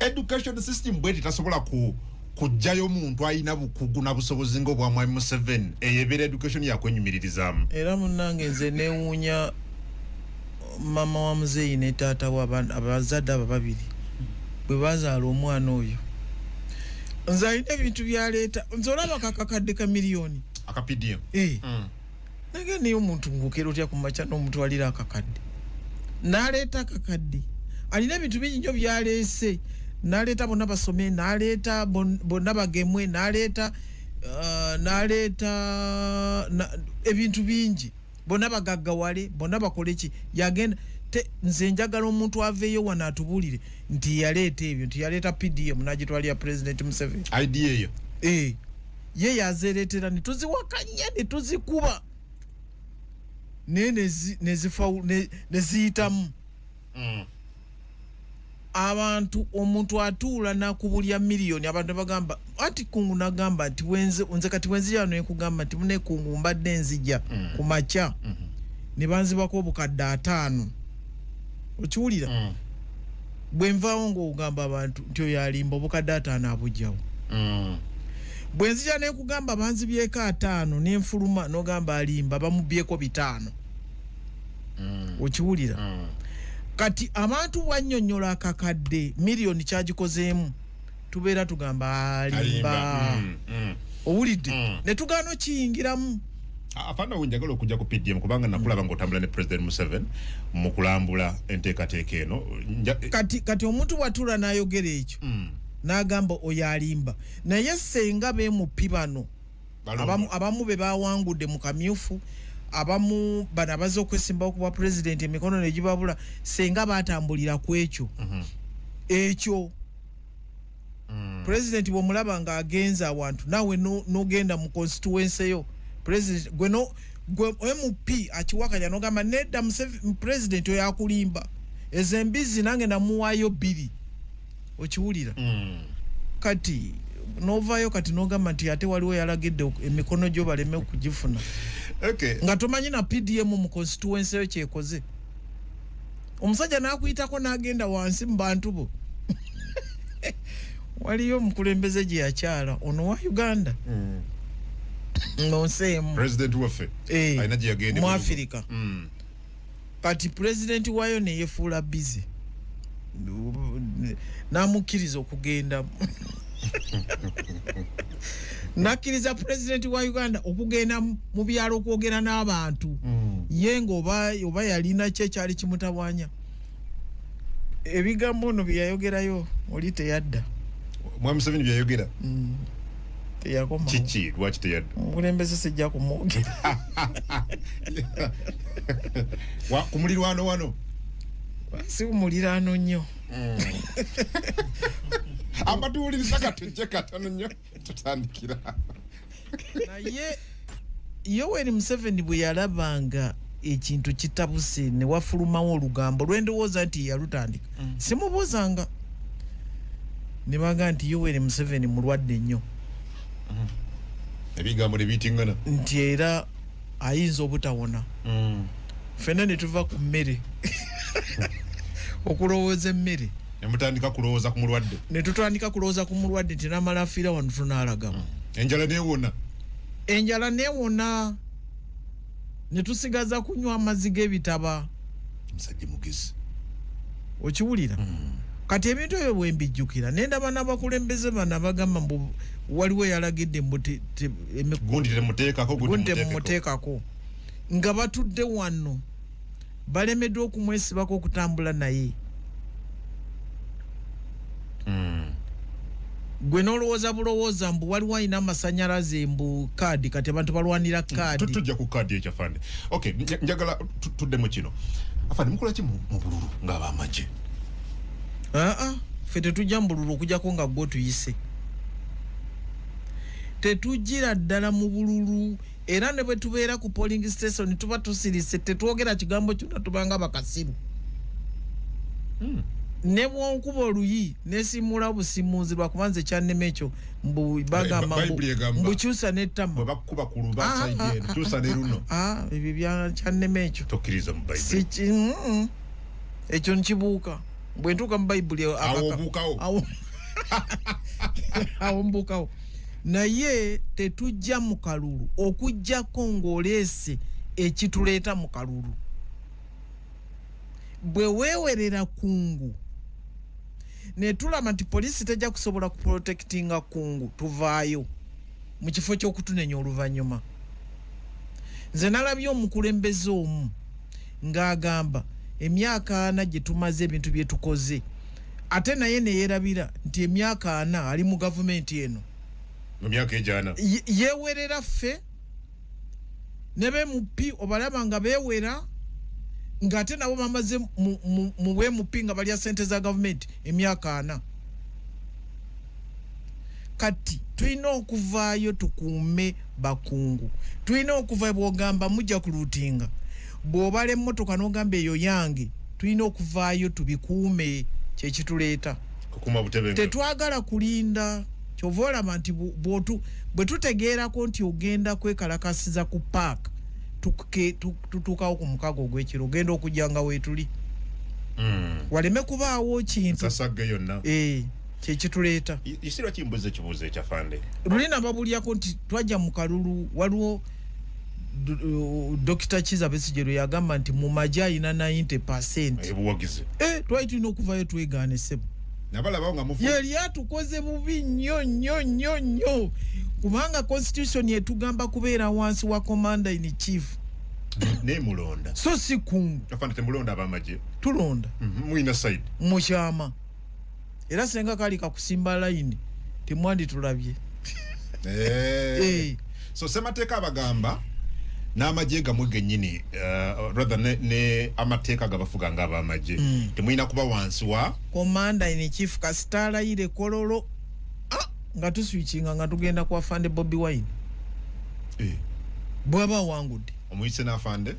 education system bweti tasobola kujjayo muntu ayina bukugu na busobozi ngo bwa Mwami Museveni eyebera education yakwenyumiririzamu. Era munnange nze neewuunya mama wa muzeeyi ne taata abazadde abo babiri bwe bazaala omwana oyo. Nze alina ebintu byaleeta nze olaba kakakadde ka miliyoni akapidiyo nage niyo omuntu ngukera otya ku maca n'omutwalira akakadde n'aleeta akakadde alina ebintu bingi nnyo byaleese n'aleeta bonna basome n'aleeta bonna bagemwe n'aleeta ebintu bingi bonna bagaggawale bonna bakole ki yagenda nze njagala omuntu aveeyo wano atubuulire nti yaleeta ebyo nti yaleeta PDM n'agitwalira President Museveni idea eyo ye yazeereetera ne tuziwakanya ne tuzikuba neziyitamu abantu omuntu atuula nakubulya miliyoni abantu bagamba ati kungu nagamba nti nze kati wenzija no ekugamba nti mune kungu mbadde nzija ku macha ne banzibako obukadde 5 okiwulira bwe nvaawo ng'ogamba abantu nti oyo alimba obukadde 5 abujjawo bwe nzija ne kugamba banzibyeko 5 n'enfuluma n'ogamba alimba bamubyeko 5 okiwulira kati abantu bwannyonnyola akakadde miliyoni kyagikozeemu tubeera tugamba alimba owulidde ne tugaano kiyingiramu afana wenjagala okujja ku PDM kubanga nakulaba ng'otambula ne President Museveni mu kulambula enteekateeka eno kati omuntu bw'atuula n'ayogera ekyo n'agamba oyo alimba naye senga beemupi bano abamu be bawangudde mu kamyufu abamu bana abaze okwesimbawo ku bwa president emikono ne gibabula senga batambulira ku ekyo ekyo president bw'omulaba ng'agenza awantu naawe n'ogenda mu constituency yo president gwe MP akiwakanya n'ogamba nedda president oyo akulimba ezo embizi nange namuwaayo 2 okiwulira kati novayo kati n'ogamba nti ate waliwo yalagidde emikono gyo baleme okugifuna nga tomanyi na PDM mu constituency yo kyekoze omusajja n'akuyitako n'agenda wansi mu bantu bo waliyo omukulembeze gye yakyala ono wa Uganda nonseemu president waffe alina gye yagende mu Africa kati president wayo ne yefuula busy namukkiriza okugenda nakkiriza president wa Uganda okugenda mu byalo okwogera n'abantu yenga oba yalina kye kyali kimutabwanya ebigambo no byayogerayo oli teyadda Mwami Museveni byayogera teyakoma kiki lwaki teyadda omukulembeze sijja kumwogera ku mulirwano wano si mulirano nnyo abatuwuliriza katujje katono nnyo tutandikira naye Yoweri Museveni bwe yalabanga ekintu kitabuse ne wafulumawo olugambo lwendowooza nti yalutandika simubuuzanga ne baga nti Yoweri Museveni mulwadde nnyo ebigambo ne bitingana nti era ayinza obutawona ffenna ne tuva ku mmere okulowooza emmere nemutandika kulowooza ku mulwadde ne tutandika kulowooza ku mulwadde nti namala afiira wano tunaalagamu enjala neewona ne tusigaza kunywa amazzi g'ebitaba musajja mugezi okiwulira kati ebintu ebyo bwe mbijjukira ne ndaba n'abakulembeze bano bagamba mbu waliwo yalagidde gundi temuteekako nga batudde wano balemeddwa okumwesibako okutambula naye gwe n'olowooza bulowooza mbu waliwo alina amasanyalaze mbu kaadi kati abantu balwanira kaadi tujja ku kaadi ekyafande okay njagala tuddemu kino afande mukola ki mu bululu ng'abamagye ffe tetujja mu bululu okujjako nga gwe tuyise tetujjira ddala mu bululu era ne bwe tubeera ku polling station tuba tusirise tetwogera kigambo kyonna tubanga bakasiru ne bwonkuba oluyi nesimula busimuzi lwakubanza ekyanema ekyo mbu bagamba mbu kyusa n'ettama bwe bakuba ku luba saidi eno kyusa ne luno ebyo bya kyanema ekyo tokkiriza mu Bayibuli ekyo nkibuuka bwentuka mu Bible awo mbukawo naye tetujja mu kalulu okujjako ng'oleese ekituleeta mu kalulu bwe weewerera kungu ne tulama nti poliisi tejja kusobola kuprotectinga kungu tuvaayo mu kifo ky'okutunenya oluvannyuma nze nalabye omukulembeze omu ng'agamba emyaka 4 gye tumaze ebintu bye tukoze ate naye ne yeerabira nti emyaka 4 ali mu gavumenti eno mu myaka ejana yeewerera ffe ne bemupi obalaba nga beewera ng'ate nabo bamaze mu bwemupi nga balya ssente za gavumenti emyaka 4 kati tulina okuvaayo tukuume bakungu tulina okuvaayo bw'ogamba mujja kuluutinga bw'obala emmotoka n'ogamba eyo yange tulina okuvaayo tubikuume kyekituleeta tetwagala kulinda kyova olaba nti bwe tutegeerako nti ogenda kwekalakasiza ku paaka tutuukawo ku mukago ogw'ekiro ogenda okujja nga weetuli waleme kubaawo kintu kyekituleeta isirwa kimbuze kibuuzo ekyafande lulina babulyako nti twajja mu kalulu waliwo Dr. Kiza Besigye yagamba nti mu maji ayina 90% ebuwagize twali tulina okuvayo twegaane ssebo nabalaba nga mufu yali atukoze bubi nnyo kubanga constitution yetugamba kubeera wansi wa commander in chief ne mulonda so si kungu afande temulonda abamaje tulonda muina side mukyama era senga kali kakusimba line temwandi tulabye so semateeka abagamba n'amagye gamwe gennyini rather ne amateeka gabafuga nga abamagye temulina kuba wansi wa commander in chief kasitalayire kololo nga tuswitchinga nga tugenda ku afande Bobi Wine bwaba wangudde omuyise n'afande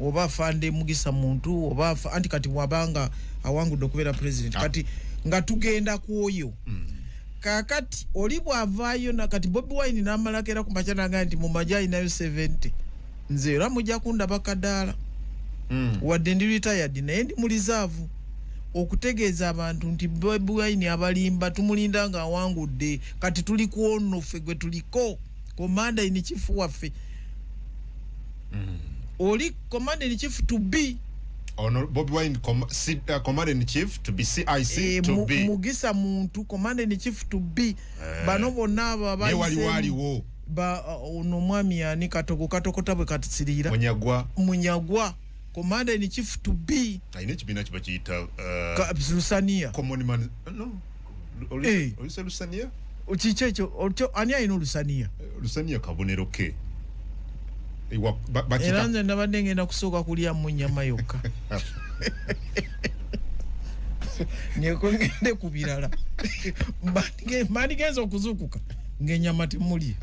oba afande Mugisa muntu oba anti kati wabanga awangudde okubeera president kati nga tugenda kuoyo kakati oli bwavaayo na kati Bobi Wine n'amalakera ku machana nga nti mu majayi nayo 70 nze era mujja kundaba kadaala wadde ndi retired naye ndi mu reserve okutegeeza abantu nti Bobi Wine abalimba tumulinda nga awangudde kati tuli kuono ffe gwe tuliko commander in chief waffe oli commander in chief to be ono Bobi Wine commander in chief to be CIC to be Mugisa muntu commander in chief to be bano bonna aba waliwo ono mwami yani katokota bwe katsirira munyagwa commander in chief to be aine kibina kiba kiyita Lusania common man no olise Lusania ochichecho ani ayino Lusania kabonero ke era nze ndabadde ngenda kusooka kulya mu nnyama yokka ngende ku birala mandigenza okuzuukuka ng'ennyama temuli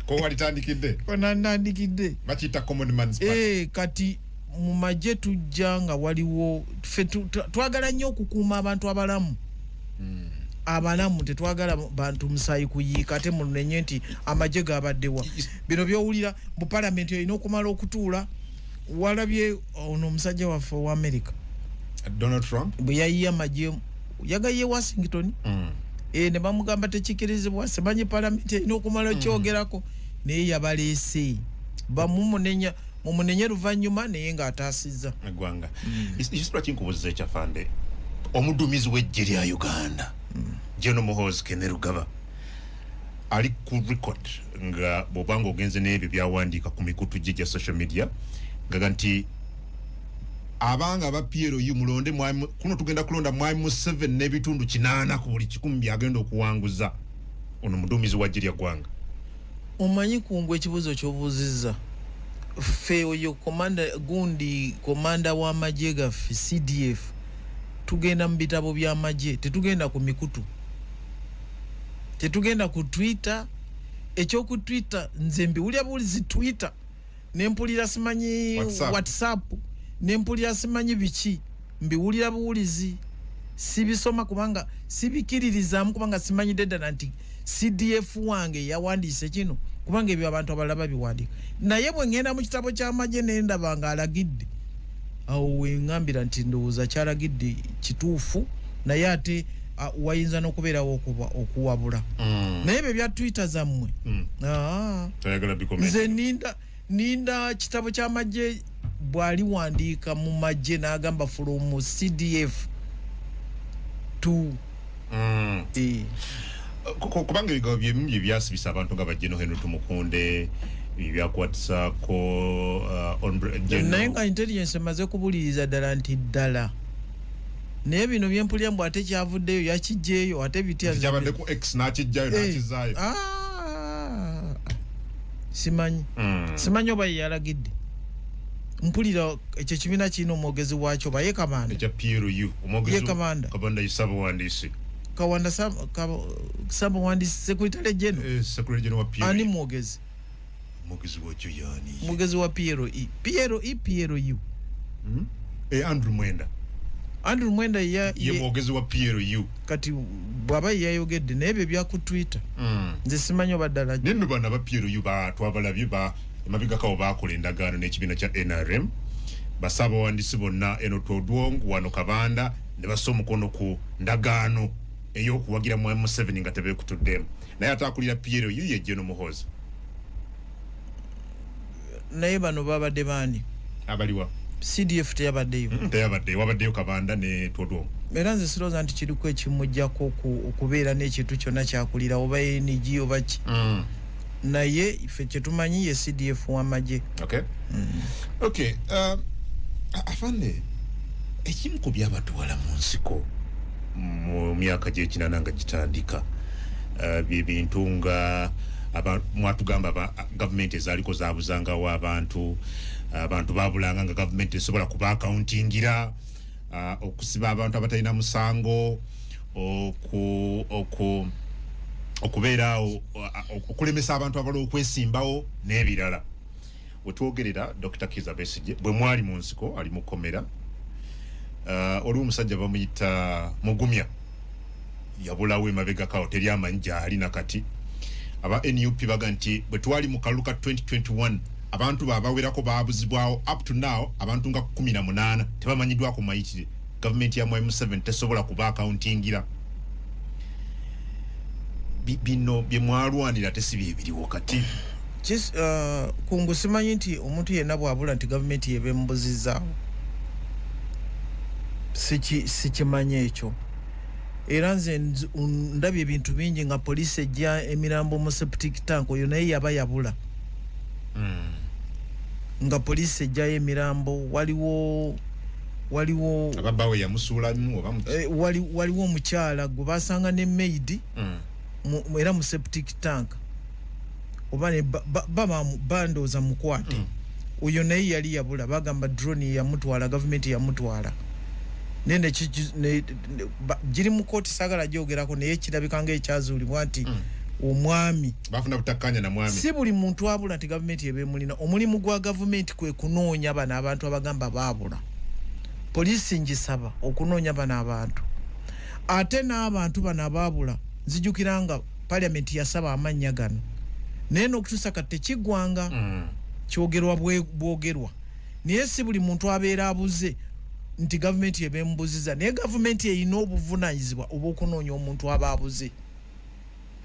ko walitandikidde konandikidde bakiyita common man's party kati mu magye tujja nga waliwo twagala nnyo okukuuma abantu abalamu abalamu tetwagala bantu musayi kuyiika ate munenye nti amagye gabaddewa bino byowulira mu parliament olina okumala okutuula walabye ono omusajja waffe wa America Donald Trump bwe yayiye amagye yagaye Washington ne bamugamba tekikirizibwa simanyi parliament olina okumala okyogerako naye yabaleese bamumunenya mumunenye luvannyuma naye ng'ataasizza eggwanga isitula kinkubuuziza ekyafande omuduumizi w'eggye lya Uganda General Muhoozi Kainerugaba ali ku record nga bw'obanga ogenze n'ebyo byawandiika ku mikutu gye gya social media ngaga nti abanga aba PLU mulonde kuno tugenda kulonda mwami mu 7 n'ebitundu 8 ku buli 100 byagenda okuwanguza ono muduumizi wa ggye lya ggwanga omanyi kungu ekibuuzo ky'obuuzizza ffe oyo komanda w'amagye gaffe CDF tugenda mu bitabo by'amagye tetugenda ku mikutu tetugenda ku Twitter ekyoku Twitter nze mbiwulira bulizi Twitter nempulira simanyi WhatsApp nempulira simanyi biki mbiwulira bulizi sibisoma kubanga sibikiririzamu kubanga simanyi ddala nti CDF wange yawandiise kino kubanga ebyo abantu abalaba biwandika naye bwe ngenda mu kitabo ky'amagye nendaba nga alagidde awo wengambira nti ndowooza kyalagidde kituufu naye ate wayinza n'okubeerawo okuwabula naye ebyo bya Twitter zammwe nze ninda kitabo ky'amagye bwali wandiika mu magye n'agamba from CDF to kubanga ebigambo byemu bye byasibisa abantu nga bajjeno Henry Tumukunde byakwatisako naye nga intelligence emaze kubuliriza ddala nti ddala naye bino byempulira mbu ate kyavuddeyo yakijjeeyo ate bityabadde ku X n'akijjayo n'akizaayo simanyi oba yeyalagidde mpulira ekyo kibiina kirina omwogezi wakyo baye Kamanda ekya PLU omwogezi Kabanda Sabawandiisi Kawanda Sabawandiisi Secretary General Secretary General wa PLU ani mwogezi wakyo yani mwogezi wa PLU Andrew Mwenda ye mwogezi wa PLU kati bwaba yayogedde naye bye bya ku Twitter nze simanyi oba ddala nino bana ba PLU twabalabye emabigakawo bakola endagaano n'ekibiina kya NRM Basabawandiisi bonna eno Todwong wano Kabanda ne bassa omukono ku ndagaano ey'okuwagira mu M7 nga tebeekutuddemu naye ataakulira PLU ye Jeno Muhoozi naye bano babadde baani abaliwa CDF teyabaddeyo wabaddeyo Kabanda ne Todwong era nze sirowooza nti kiriko ekimujjako okubeera n'ekintu kyonna kyakulira oba NG oba ki naye ife kyetumanyi ye CDF w'amagye afande ekimu ku byabatwala mu nsiko mu myaka gy'ekinana nga gitandika bye bintu nga mwatugamba gavumenti ezaaliko zaabuzangawo abantu babulanga nga gavumenti esobola kuba accountingira okusiba abantu abatalina musango okubeerawo okulemesa abantu abala okwesimbawo n'ebirala wetwogerera Dr. Kizza Besigye bwe mwali mu nsiko ali mu komera oli omusajja bamuyita Mugumya yabulawo emabegakawo teri amanyi gyali nakati aba NUP baga nti bwe twali mu kaluka 2021 abantu babawerako babuzibwawo up to now abantu nga 18 tebamanyiddwako mayitire gavumenti ya M7 tesobola kuba accountingira bino bye mwalwanira tesibye ebiriwo kati kungu simanyi nti omuntu yenna bwabula nti gavumenti yebembuzizaawo sikimanyi ekyo era nze ndabye ebintu bingi nga poliisi ejja emirambo mu septic tank oyo naye yaba yabula nga poliisi ejjayo emirambo waliwo ababawe yamusuulamu oba waliwo omukyala gwe basanga ne maid era mu septic tank oba ne bandooza mukwate oyo naye yali yabula bagamba drone yamutwala gavumenti yamutwala nene giri mu kooti saagala gyogerako naye kirabika ng'ekyazuulibwa nti omwami bafuna butakkaanya na mwami si buli muntu abula nti gavumenti ebemulina omulimu gwa gavumenti kwe kunoonya bano abantu abagamba baabula poliisi ngisaba okunoonya bano abantu ate n'abantu bano abaabula nzijukira nga paliamenti yasaba amannya gano naye n'okutuusa kati tekiggwanga kyogerwa bwogerwa naye si buli muntu abeera abuze nti gavumenti ebembuziza naye gavumenti erina obuvunaanyizibwa obw'okunoonya omuntu aba abuze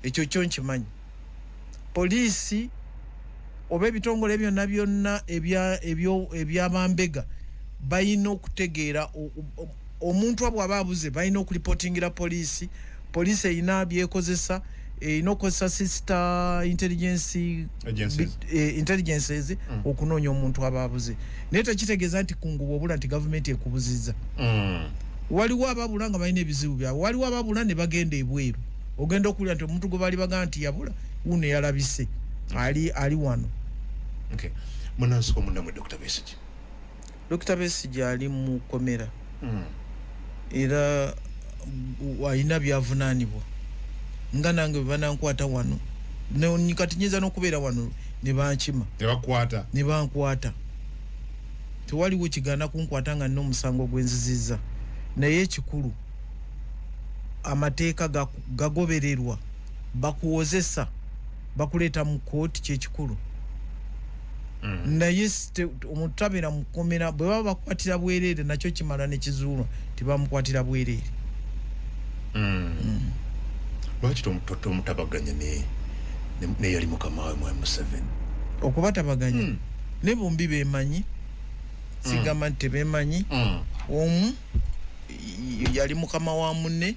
ekyo kyo nkimanyi poliisi oba ebitongole byonna ebyabambega balina okutegeera omuntu abo aba abuze balina okuripotingira poliisi erina byekozesa erina okukozesa sister intelligences okunoonya omuntu aba abuze naye tekitegeeza nti kunguba obula nti gavumenti ekubuzizza waliwo ababula nga balina ebizibu byabwe waliwo ababula ne bagenda ebweru ogenda okulira nti omuntu gwe bali bagamba nti yabula wuno yalabise ali wano munansiko munnamwe Dr. Besigye ali mu komera era alina byavunaanibwa nga nange bwe banankwata wano kati nyinza n'okubeera wano ne bankwata tewaliwo kigaana kunkwata nga nina omusango gwenzizizza naye ekikulu amateeka gagobererwa bakuwozesa bakuleeta mu kooti kyekikulu naye omutabira mukomera bwe baba bakwatira bwerere nakyo kimala ne kizuulwa tibamukwatira bwerere. Lwaki tomutabaganya ne yali mukama we Mwai Museveni okubatabaganya ne bombi bemanyi sigamba nti tebemanyi. Omu yali mukama wa munne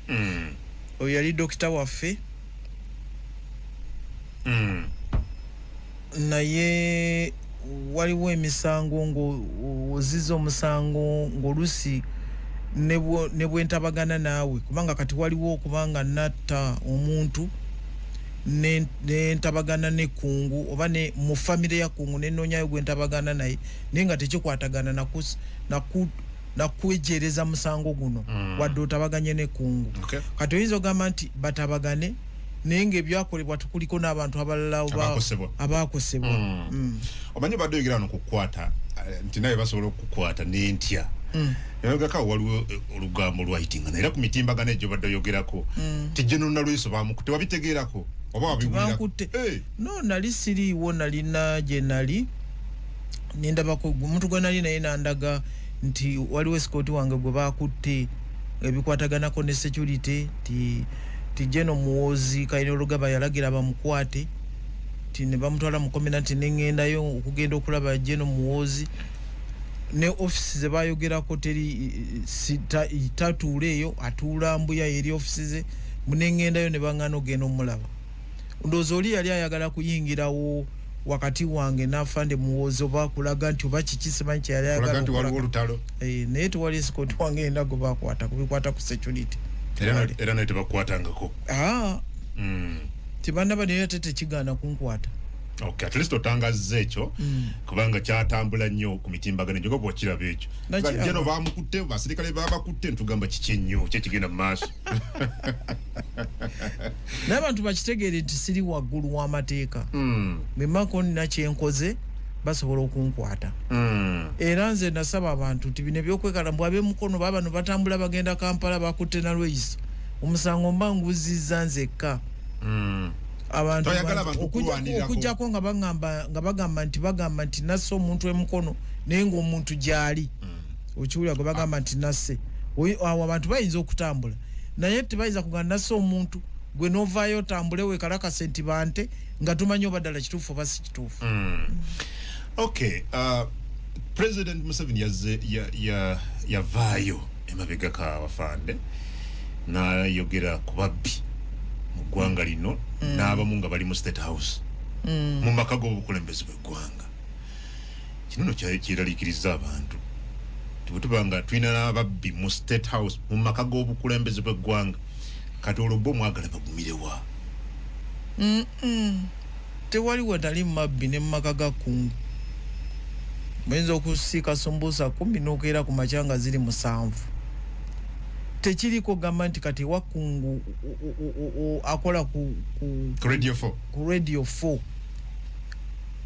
oyo yali dokita waffe naye waliwo emisango ng'oziza omusango ng'olusi ne bwentabagana naawe kubanga kati waliwo okubanga natta omuntu nentabagana ne kungu oba ne mu famire ya kungu nenonyayo gwentabagana naye naye nga tekikwatagana nakwejereza musango guno wadde otabaganye ne kungu. Kati oyinza ogamba nti batabagane naye ng'ebyakolebwa tukuliko n'abantu abalala abakosebwa. Omanyi badde oyogera wano kukwata nti naye basobola okukwata n'entya yagaka waliwo olugambo lwayitingana era ku mitimbagano egyo badde oyogerako ti General Nalweyiso bamukutte wabitegeerako oba wabiwulirako? No, nali siriiwo, nalina gye nali nindabako omuntu gwe nali naye nandaga nti waliwo esikooti wange gwe bakutte ebikwataganako ne security ti General Muwoozi Kayini Lugaba yalagira bamukwate ti ne bamutwala mu kominanti nengendayo okugenda okulaba General Muwoozi ne office ze bayogerako teri tatuula eyo atuula mbuya eri office ze munengendayo ne bangana ogenda omulaba. Ndowooza oli yali ayagala kuyingirawo wakati wange n'afande Muwoozi oba kulaga nti oba kiki simanyi kye yali ayagala nti waliwo olutalo naye tewali esikooti wange yenda gwe bakwata kubikwata ku security era naye tebakwatangako tibannaba naye ate tekigaana kunkwata. Okay, at least otangazza ekyo kubanga kyatambula nnyo ku mitimbagano egyo bwe kiraba ekyo jeno bamukutte basirikale babakutte ntugamba kiki ennyo kyekigenda mu maaso n'abantu bakitegeere nti siri waggulu w'amateeka memako nina kyenkoze basobola okunkwata era nze nasaba abantu nti bino ebyokwekala ab'emukono babano batambula bagenda Kampala bakutte Nalweyiso omusango mba nguzizza nzekka abantu okujjako nga bagamba nti nasse omuntu emukono naye ng'omuntu gyali okiwulira gwe bagamba nti nasse awo abantu bayinza okutambula naye tebayinza kugamba nasse omuntu gwe novaayo otambule weekalakase nti bante nga tumanyi oba ddala kituufu oba si kituufu. Okay, President Museveni yavaayo emabega k'abafande n'ayogera ku babbi mu ggwanga lino n'abamu nga bali mu State House mu maka g'obukulembeze bw'eggwanga. Kino nno kyeraliikiriza abantu tibwetubanga tulina n'ababbi mu State House mu maka g'obukulembeze bw'eggwanga kati olwo bo mwagala bagumirewa. Tewaliwo tali mabbi ne mu maka ga kungu muyinza okusiika sumbuusa 10 n'okeera ku makyanga ziri 7 tekiriko gamba nti kati wakungu akola ku Radio 4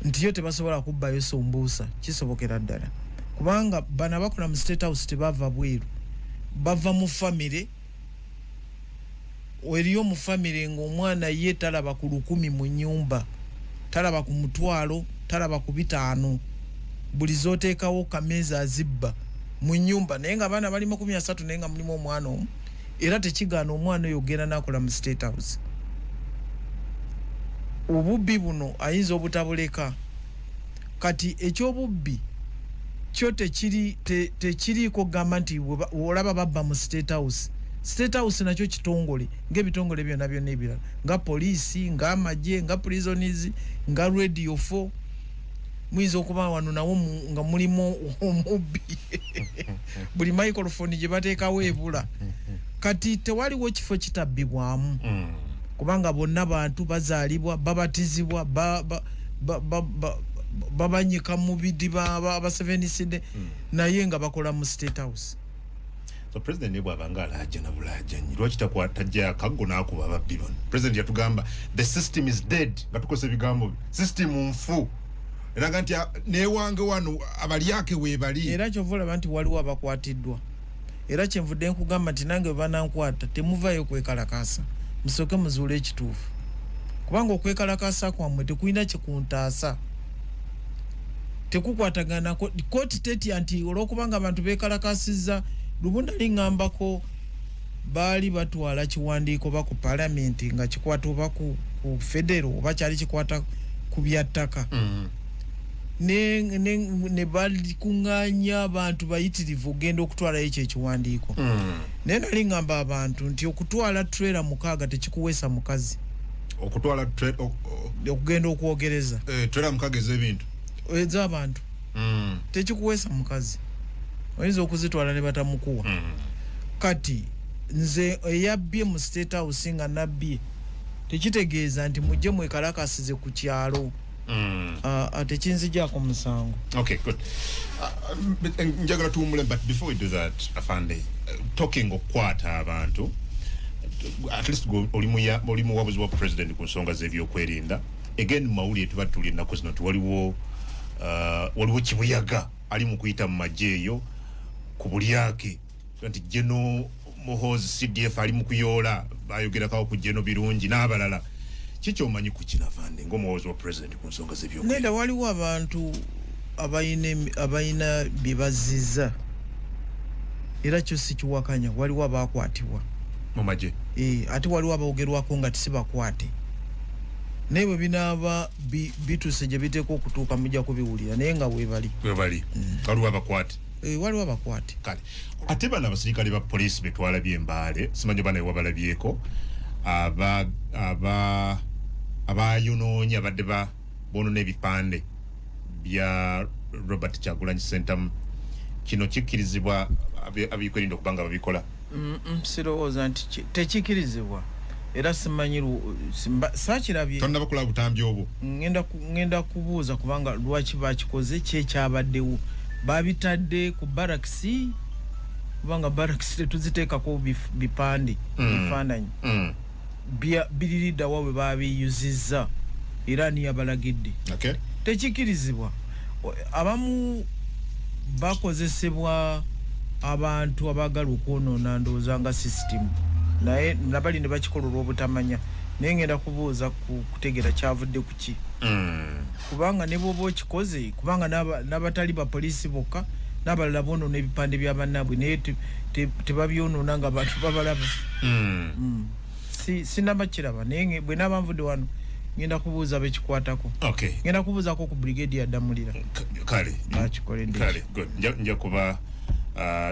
nti yo tebasobola kubbayo sumbuusa kisobokera ddala kubanga bana bakola mu State House tebava bweru bava mu famire eriyo mu famire ng'omwana ye talaba ku 10 mu nyumba talaba ku mutwalo talaba ku 5 buli zooteekawo kameeza azibba mu nyumba naye nga abaana bali 30 naye nga mulimu omwana omu era tekigaana omwana oyo ogenda n'akola mu State House. Obubbi buno ayinza obutabuleka kati ekyobubbi kyo tekiriiko gamba nti olaba babba mu State House. State House nakyo kitongole ng'ebitongole byonna byonna ebirala nga poliisi nga amagye nga prisons nga Radio 4 muyinza okuba wano nawo nga mulimu omubbi buli microphone gye bateekawo ebula kati tewaliwo kifo kitabbibwamu kubanga bonna bantu bazaalibwa babatizibwa babanyika mu bidiba abaseveniside naye nga bakola mu State House. So President ne bw'abanga alajja na bulajanyi lwaki takwatajja akaggo n'akuba ababbi bano. President yatugamba the system is dead nga tukozesa ebigambo system nfu era ganti newange wano abalyake weebali era kyovula banti waliwo abakwatiddwa era kyenvudde nkugamba nti nange banankwata temuvayo kwekalakasa musoke muzuule ekituufu kubanga okwekalakasa kwammwe tekulina kikuntaasa tekukwatagana koti teti anti olwokubanga abantu bekalakasiza lubunda lingambako bali batwala kiwandiiko ba ku parliament nga kikwata oba ku federal oba kyali kikwata ku byattaka ne bali kunganya abantu bayitirivu ogenda okutwala ekyo ekiwandiiko naye nali ngamba abantu nti okutwala trailer mukaaga tekikuweesa mukazi okutwala okugenda okwogereza trailer mukaaga ez'ebintu ez'abantu tekikuweesa mukazi oyinza okuzitwala ne batamukuwa kati nze eyabbye mu State House nga nabbye tekitegeeza nti mujje mwekalakasize ku kyalo tekinzijjaako musango. Okay, good. Njagala tuwumule, but before we do that, Afande, talking okwata abantu, at least oli muwabuzi wa president ku nsonga z'ebyokwerinda. Again, mawulire tuba tuli ennaku zino waliwo kibuyaga ali mu kuyita mu magye eyo ku bulyake nti Geno Muhoozi CDF ali mu kuyoola bayogerako ku Geno birungi n'abalala. Kiki omanyi ku kino Afande ng'omuwabuzi wa president ku nsonga z'ebyokwerinda? Neda waliwo abantu abayina bye bazizza era kyo si kiwakanya, waliwo abakwatibwa mu magye ate waliwo abawogerwako nga tisibakwate naye bwe binaaba bituuse gye biteeka okutuuka mujja kubiwulira naye nga webali waliwo abakwate waliwo abakwate kale ate bano abasirikale ba poliisi betwala by'embaale simanyi bana wabalabyeko abayonoonya abadde boonona ebipande bya Robert Kyagulanyi Ssentamu kino kikkirizibwa abikwerinda okubanga babikola? Sirowooza nti tekikkirizibwa era simanyi saakirabye tonna bakola butambi obwo. ngenda kubuuza kubanga lwaki bakikoze kyekyabaddewo babitadde ku barakisi kubanga barakisi tetuziteekako bipande bifaananyi biriridda wawe babiyuzizza era niyabalagidde tekikkirizibwa. Abamu bakozesebwa abantu abagala okwonoona ndowooza nga system naye nabali ne bakikola olw'obutamanya naye ngenda kubuuza kutegeera kyavudde ku ki kubanga ne bwoba okikoze kubanga n'abatali bapoliisi bokka n'abalala boonoona ebipande bya bannaabwe naye tebabyonoona nga bantu babalaba. Sinabakiraba naye bwe naaba nvudde wano ngenda kubuuza bekikwatako. Ngenda kubuuzako ku brigade ya Damulira kale bakikole kale good nja kuba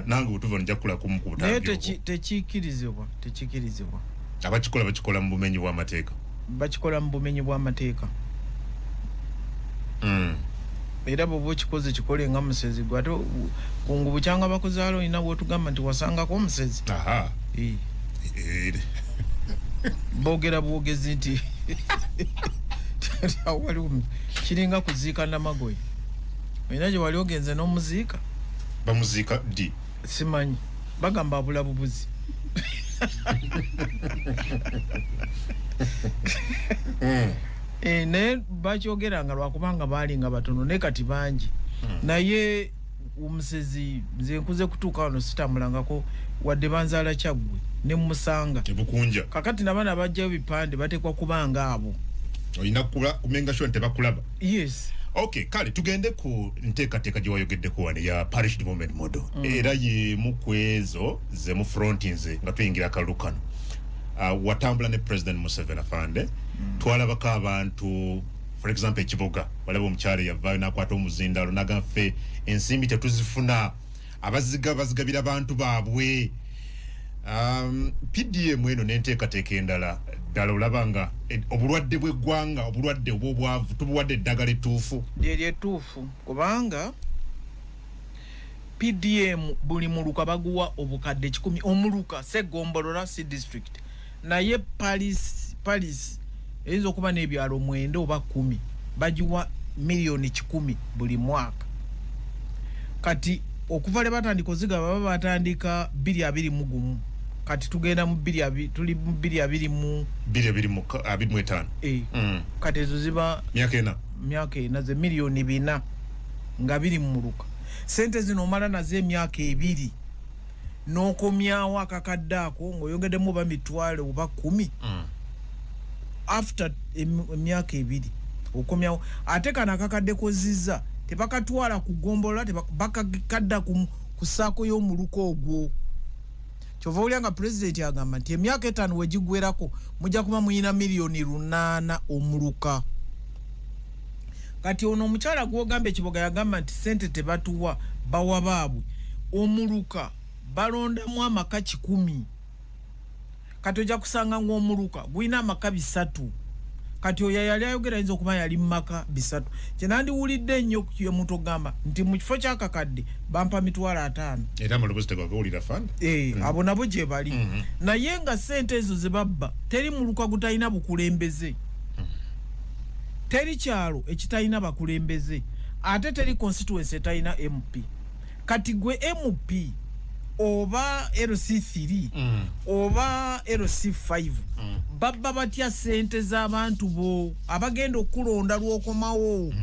nange butuva nja kula ku naye tekikkirizibwa bakikola mu bumenyi bw'amateeka bakikola mu bumenyi bw'amateeka era bwoba okikoze kikole nga musezi gwe ate kungu bukyanga bakuzaalo olina bwotugamba nti wasangako omusezi boogera bwogezi nti kiringa kuziika Namagoye olina gye wali ogenze n'omuziika bamuziika ddi simanyi bagamba abula bubuzi naye bakyogeranga lwakubanga baalinga batono naye kati bangi naye omusezi nze nkuze kutuuka wano sitamulangako wadde banzaala Kyaggwe ne musanga ebukunja kakati nabana bajjayo bipande batekwa kubanga abo olina kumenga sure tebakulaba. Yes. Okay, kale tugende ku nteekateeka gye wayogeddeko wano ya parish development model era yemu kwezo ze mu frontinze nga tuyingira akalulu kano watambula ne President Museveni Afande twalabako abantu for example ekibuga walaba omukyala yavaayo n'akwata omuzindalo n'agamba ffe ensimbi tetuzifuna abazigabira abantu baabwe. PDM eno n'enteekateeka endala ddala olaba nga obulwadde bw'eggwanga obulwadde obw'obwavu tubuwadde eddagala ettuufu lyettuufu kubanga PDM buli muluka baguwa obukadde 10 omuluka Ssegombolola si district naye Paris eyinza okuba n'ebyalo 9 oba 10 bagiwa miliyoni 10 buli mwaka kati okuva le batandika ozigaba baba batandika 221 kati tugenda mu 2 tuli mu 225 kati ezo ziba myaka ena ze miliyoni 4 nga biri mu muluka sente zino omala nazo emyaka 2 n'okomyawo akakadde ako ng'oyogeddemu oba mitwalo oba 10 after emyaka 2 okomyawo ate kana akakadde kozizza tebakatwala kugombola bakakadda ku ssaako y'omuluko ogwo. Kyova olya nga pulezidenti agamba nti emyaka 5 wegigwerako mujja kuba muyina miliyoni 8 omuluka. Kati ono omukyala gwogamba ekiboga yagamba nti sente tebatuwa bawa baabwe omuluka balondamu amaka 10. Kati ojja kusanga ng'omuluka gulina amaka 3. Kati oyo yali ayogera ayinza okuba yali mu maka 3. Kyenandiwulidde ennyo ye muntu ogamba nti mu kifo ky'akakadde bampa mitwalo 5. Era muloboozi tegwagawulira fund. Abo nabo gye bali. Naye nga sente ezo ze babba teri muluka gutalina bukulembeze. Teri kyalo ekitalina bakulembeze. Ate teri constituency etalina MP. Kati gwe MP oba LC3 oba LC5 babba batya sente z'abantu bo abagenda okulonda lwokomawo.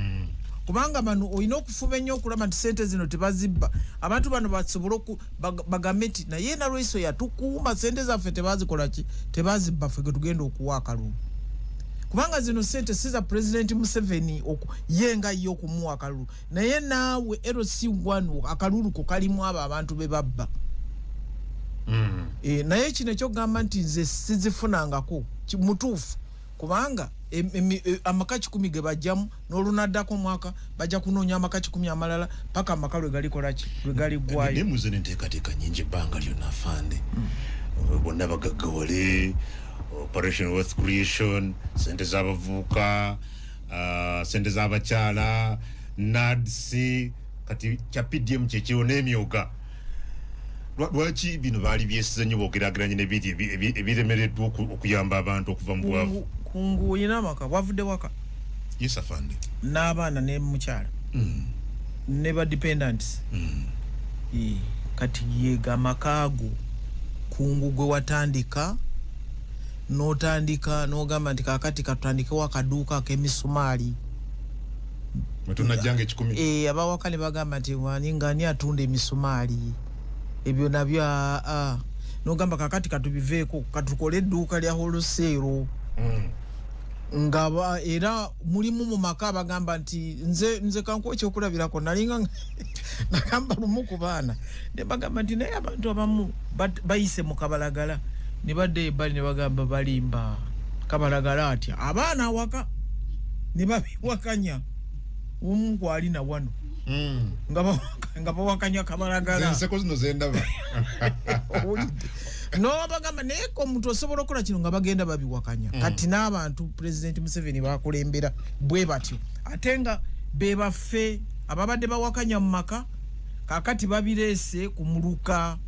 Kubanga bano olina okufuba ennyo okulaba nti sente zino tebazibba. Abantu bano basobole bagambe nti naye nalweso yatukuuma sente zaffe tebazikola ki tebazibba ffe ge tugenda okuwa akalulu. Kubanga zino sente siza President Museveni yenga yo okumuwa akalulu. Naye naawe LC1 akalulu ko kalimu abantu be babba. Naye kino ekyogamba nti nze sizifunangako mutuufu. Kubanga amaka 10 ge bajjamu n'olunaddako mwaka bajja kunoonya amaka 10 amalala paka amaka lwe galikola ki lwe galigwayo. Ne muzene nteekateeka nnyingi ebbanga lyonna afande. Bonna bagaggawale Operation Wealth Creation, sente z'abavubuka, sente z'abakyala, NADS, kati kya PDM kyekiro n'emyoga. Lwaki bino baali byesize nnyo boogeraageranye n'ebiri ebiremereddwa okuyamba abantu okuva mu bwavu? Kungu oyina amaka bwavudde waka? Yes, afande. N'abaana ne mukyala. Ne ba dependents. Kati yega makaago kungu gwe watandika n'otandika nti kakati katandikewo akaduuka ak'emisumaali. Tunajjanga 10. Abawakane bagamba nti ngani atunda emisumaali. Ebyo nabyo n'ogamba kakati katubiveeko katukole edduuka lya wholesale. Ngaba era mulimu mu maka bagamba nti nze kankuwa ekyokulabirako nalinga nagamba lumu ku baana ne bagamba nti naye abantu abamu bayise mu kabalagala ne badde bali ne bagamba balimba kabalagala atya abaana awaka ne babiwakanya omuntu alina wano nga bawakanya kabalagala nseko zino zendaba no bagamba naye ko omuntu osobola okukola kino nga bagenda babiwakanya. Kati n'abantu President Museveni bakulembera bwe batyo ate nga be baffe ababadde bawakanya mu maka kakati babireese ku muluka.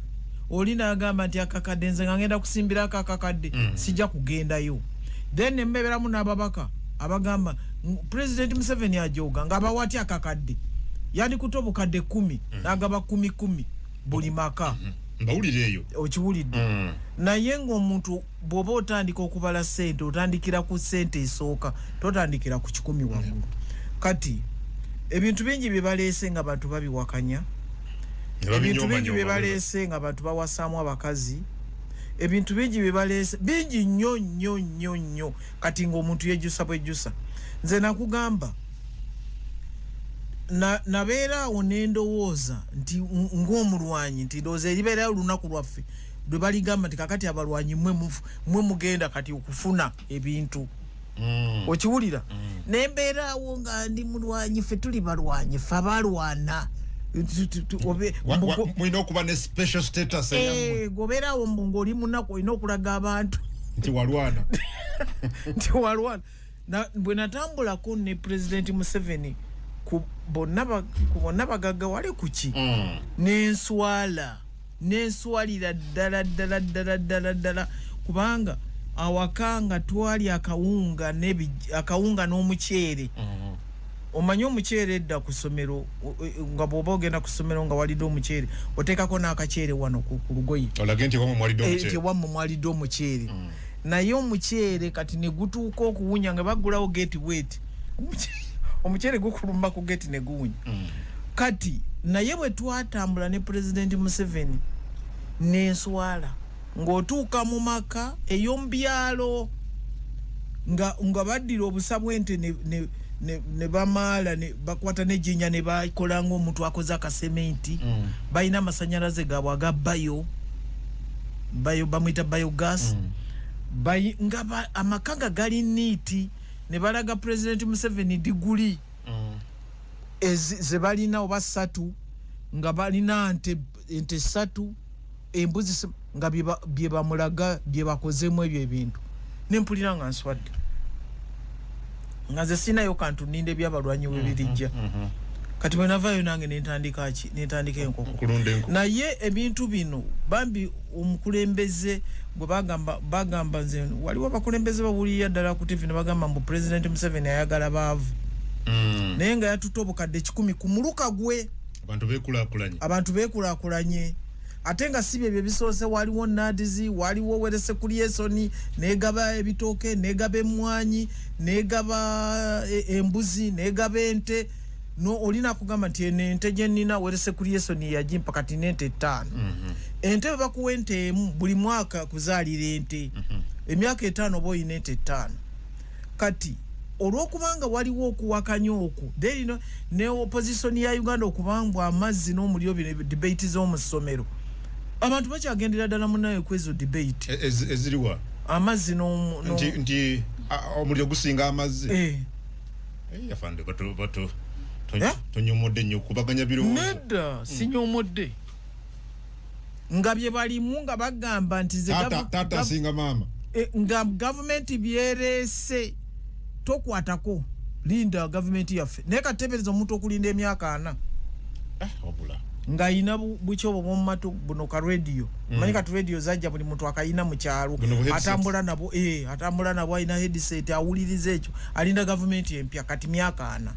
Oli n'agamba nti akakadde nze nga ngenda kusimbira akakadde sijja kugendayo. Then embeberamu n'ababaka abagamba President Museveni ajoga nga bawati akakadde yani kuto bukadde 10 n'agaba 10 buli maka. Mbawulire eyo okiwulidde. Naye ng'omuntu bw'oba otandika okubala sente otandikira ku sente esooka totandikira ku 10 waggulu. Kati ebintu bingi bye baleese nga bantu babiwakanya. Ebintu bingi bye baleese nga bantu bawasaamu abakazi. Ebintu bingi bye baleese bingi nnyo kati ng'omuntu yejjusa bwejjusa. Nze nakugamba nabeeraawo n'endowooza nti ng'omulwanyi nti ndowooza eribeerayo olunaku lwaffe lwe baligamba nti kakati abalwanyi mwe mugenda kati okufuna ebintu. Okiwulira? Nembeeraawo nga ndi mulwanyi ffe tuli balwanyi ffe abalwana. Mulina okuba ne special status gobeeraawo ng'oli munaku olina okulaga abantu nti walwana. Nti walwana. Bwe natambulako ne President Museveni ku bonna bagagga wale kuki nenswalira ddala kubanga awakanga twali akawunga n'omuceere. Omanyi omuceere edda ku ssomero nga bw'oba ogenda ku ssomero nga walidde omuceere oteekako n'akaceere wano ku lugoye olage nti wammwe mwalidde omuceere. Naye omuceere kati ne gutuuka okuwunya nga baggulawo gate weight omuceere gukulumba ku gate ne guwunya. Kati naye bwe twatambula ne President Museveni n'enswala ng'otuuka mu maka ey'omubyalo nga baddira obusa bw'ente ne bamala ne bakwata ne jinya ne bakola ng'omuntu akoze akasementi balina amasanyalaze gaabwe agabbayo bamuyita biogas nga amakanga gali niiti ne balaga President Museveni diguli ze balina oba 3 nga balina ente 3 embuzi nga bye bamulaga bye bakozemu ebyo ebintu nempulira nga nswadde nga ze sinayo kantu ninde byabalwanyi webirijja kati bwe navayo nange nentandika enkoko naye ebintu bino bambi omukulembeze gwe bagamba nze waliwo abakulembeze bawulirira ddala ku TV ne bagamba mbu President Museveni ayagala baavu naye nga yatuta obukadde 10 ku muluka gwe abantu beekulaakulanye ate nga si bye bisoose waliwo nadizi waliwo werese kuliesoni negaba ebitooke negaba emmwanyi negaba embuzi negaba ente no olina kugamba nti ente gye nnina werese kuliesoni yagimpa kati n'ente 5 ente bakuwa ente emu buli mwaka kuzaalira ente emyaka 5 oba oyina ente 5 kati olwokubanga waliwo okuwakanya okwo ne opposition ya Uganda okubambwa amazzi n'omuliro bino debate z'omu ssomero abantu bakyagendera ddala munayo kwezo debate eziriwa amazzi nti omuliro gusinga amazzi yafande bato tonyomodde nnyo kubaganya birowoozo nedda sinyomodde nga bye balimu nga bagamba nti tata asinga maama nga gavumenti byerese tokwatako linda gavumenti yaffe naye katebereza omuntu okulinda emyaka 4 wabula nga ina bukyobo bomatu buno ka radio manyi ka radio zajja buli muntu akayina mu kyalo atambula nabo ina headset awuliriza ekyo alinda gavumenti empya kati myaka 4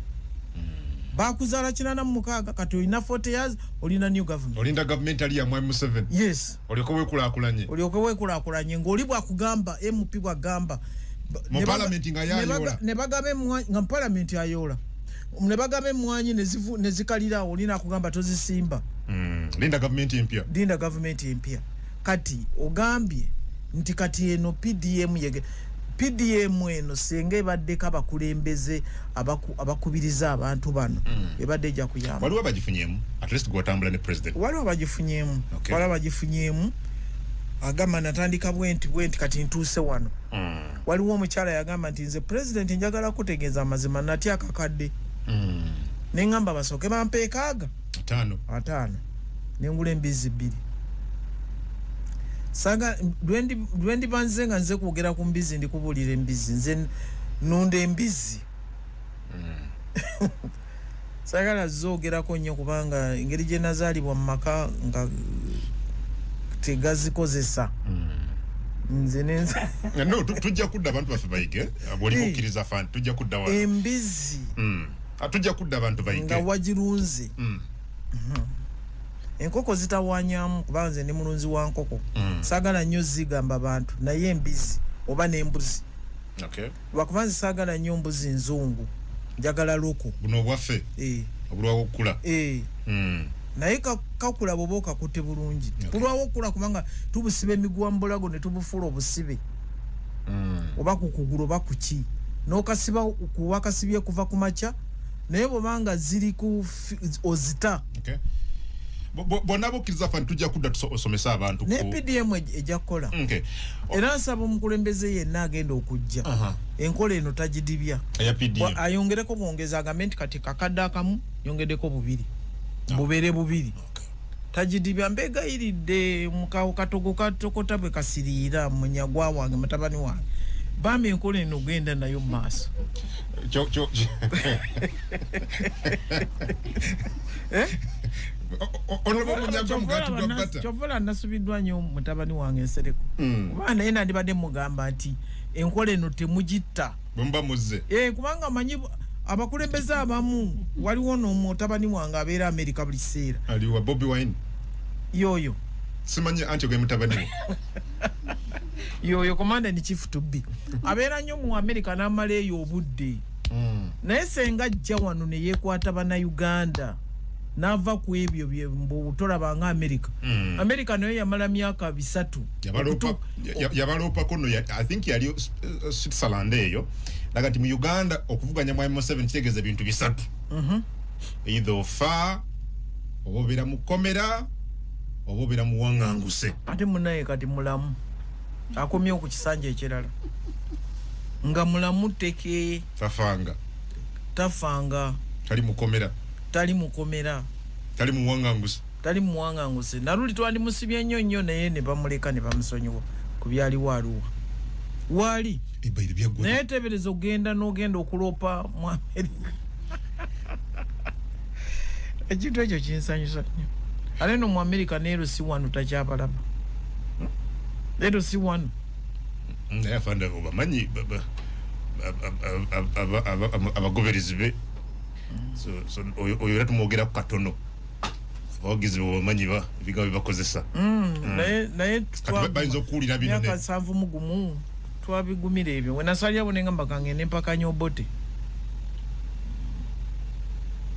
bakuzala kinana mu mukaga kati olina 40 years olina new government olinda government ali ya Mwai 7 yes olioke wekulakulanye ng'oli bwakugamba MP bwagamba mu parliament nga yayola ne bagabe nga parliament ayola ne bagabe mwanyi ne zikalira olina kugamba tozisimba linda government empya kati ogambye nti kati eno PDM eno senge badde kabakulembeze abakubiriza abantu bano ebadde ja kuyamba waliwo bagifunyemu at least gwatambula ne president waliwo bagifunyemu agamba natandika bwenti kati ntuuse wano waliwo omukyala yagamba nti nze president njagala kutegeeza amazima natya akakadde nengamba basooke bampeekaaga 5 nengula embizi 2 saga dwendi banze nga nze kwogera ku mbizi ndi kubulira embizi nze nunda embizi sagala zoogerako nnyo kubanga engeri gye nazaalibwa mu maka nga tegazikozesa nze nenze no tujja kudda abantu baffe bayige bw'olikukkiriza fan tujja kudda wano embizi tujja kudda abantu bayige nga wagirunze enkoko zitawanyamu kubanga nze ndi mulunzi wa nkoko saagala nnyo zigamba abantu naye embizi oba n'embuzi lwakubanza saagala nnyo mbuzi nzungu njagala loko buno obwaffe obulwawo okukula naye kakula bwoba okakutte bulungi bulwawo okukula kubanga tubusiba emiguwa mu bulago ne tubufuula obusibe oba ku kugulu oba ku ki n'okasiba kuwakasibye kuva ku makya naye bwobanga ziri ku ozita bonna bokkiriza fan tujja kudda osomesa abantu ne PDM ejja kukola era nsaba omukulembeze yenna agenda okujja enkola eno tagidibya ayongereko bwongeza agambe nti kati kakadde akamu yongeddeko 2 bubeere 2 tagidibya mbegayiridde mukawo katogo katokota bwe kasiriira munyagwa wange mutabani wange bambi enkola eno genda nayo mu maaso kyovola nasubiddwa nnyo mutabani wange Nsereko kubanga naye nandibadde mugamba nti enkola eno temugitta bwemuba muzze kubanga manyi abakulembeze abamu waliwo n'omutabani wange abeera Amerika buli kiseera aliwa Bobi Wine yoyo simanyi anti gwe mutabani yoyo commander in chief to be abeera nnyo mu Amerika n'amala eyo obudde naye senga ajja wano ne yeekwata bana Uganda nava ku ebyo bye tolabanga America nayo yamala myaka 3 yabalopa kono I think yali Switzerland eyo nagati mu Uganda okuvuganya mu M7 kitegeze bintu bisatu either fa obobera mu komera obobera mu wanganguse ate munaye kati mulamu akomye okukisanja ekirala nga mulamu teke tafanga tali mukomera tali muwanganguse naluli twali musibye nnyo naye ne bamuleka ne bamusonyiwa ku byali waluwa wali naye tebereza ogenda n'ogenda okulopa mu America ekintu ekyo kinsanyusa nnyo ate no mu America neero si wano takyabalaba leero si wano naye afanda obamanyi abagoberezi be so oyo tumwogera ku katono abawagizi obamanyi ebigambo bibakozesa naye bayinza okuwulira bino myaka 7 twabigumira ebyo wenasalya bonenga mbakange nempakanya obote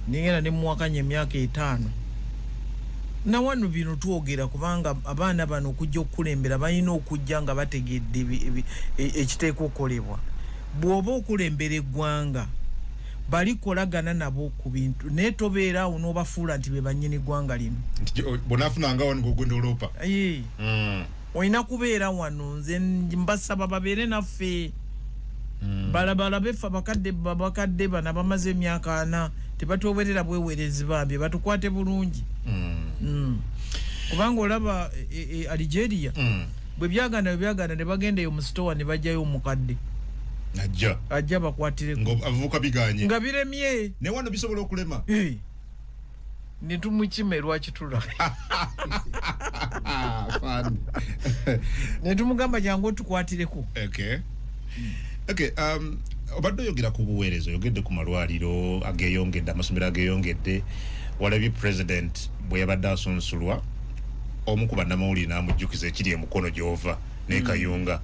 ningera ne muwakanya emyaka 5 na wano bino tuogera kubanga abaana bano okujja okulembera bayina okujja nga bategedde ekiteeko okolebwa bw'oba okulembera eggwanga balikolagana nabo ku bintu naye tobeera awo n'obafuula nti be bannyini ggwanga lino bonafunanga wano ng'ogenda olopa olina kubeera wano nze mbasaba babeere naffe balabala befe abakadde bana bamaze emyaka 4 tebatuweerera bweweerezi bambye batukwate bulungi kubanga olaba Algeria bwe byagana ne bagendeyo mu store ne bajjayo omukadde ajja bakwatireko avuka biganye nga biremye ne wano bisobola okulema ne tumukime lwakitula ne tumugamba jangu tukwatireko obadde oyogera ku buweerezo oyogedde ku malwaliro ageyongedde amasomero ageyongedde walabi president bwe yabadde asonsulwa omu ku bannamawulire n'amujjukiza ekiri emukono gy'ova nekayunga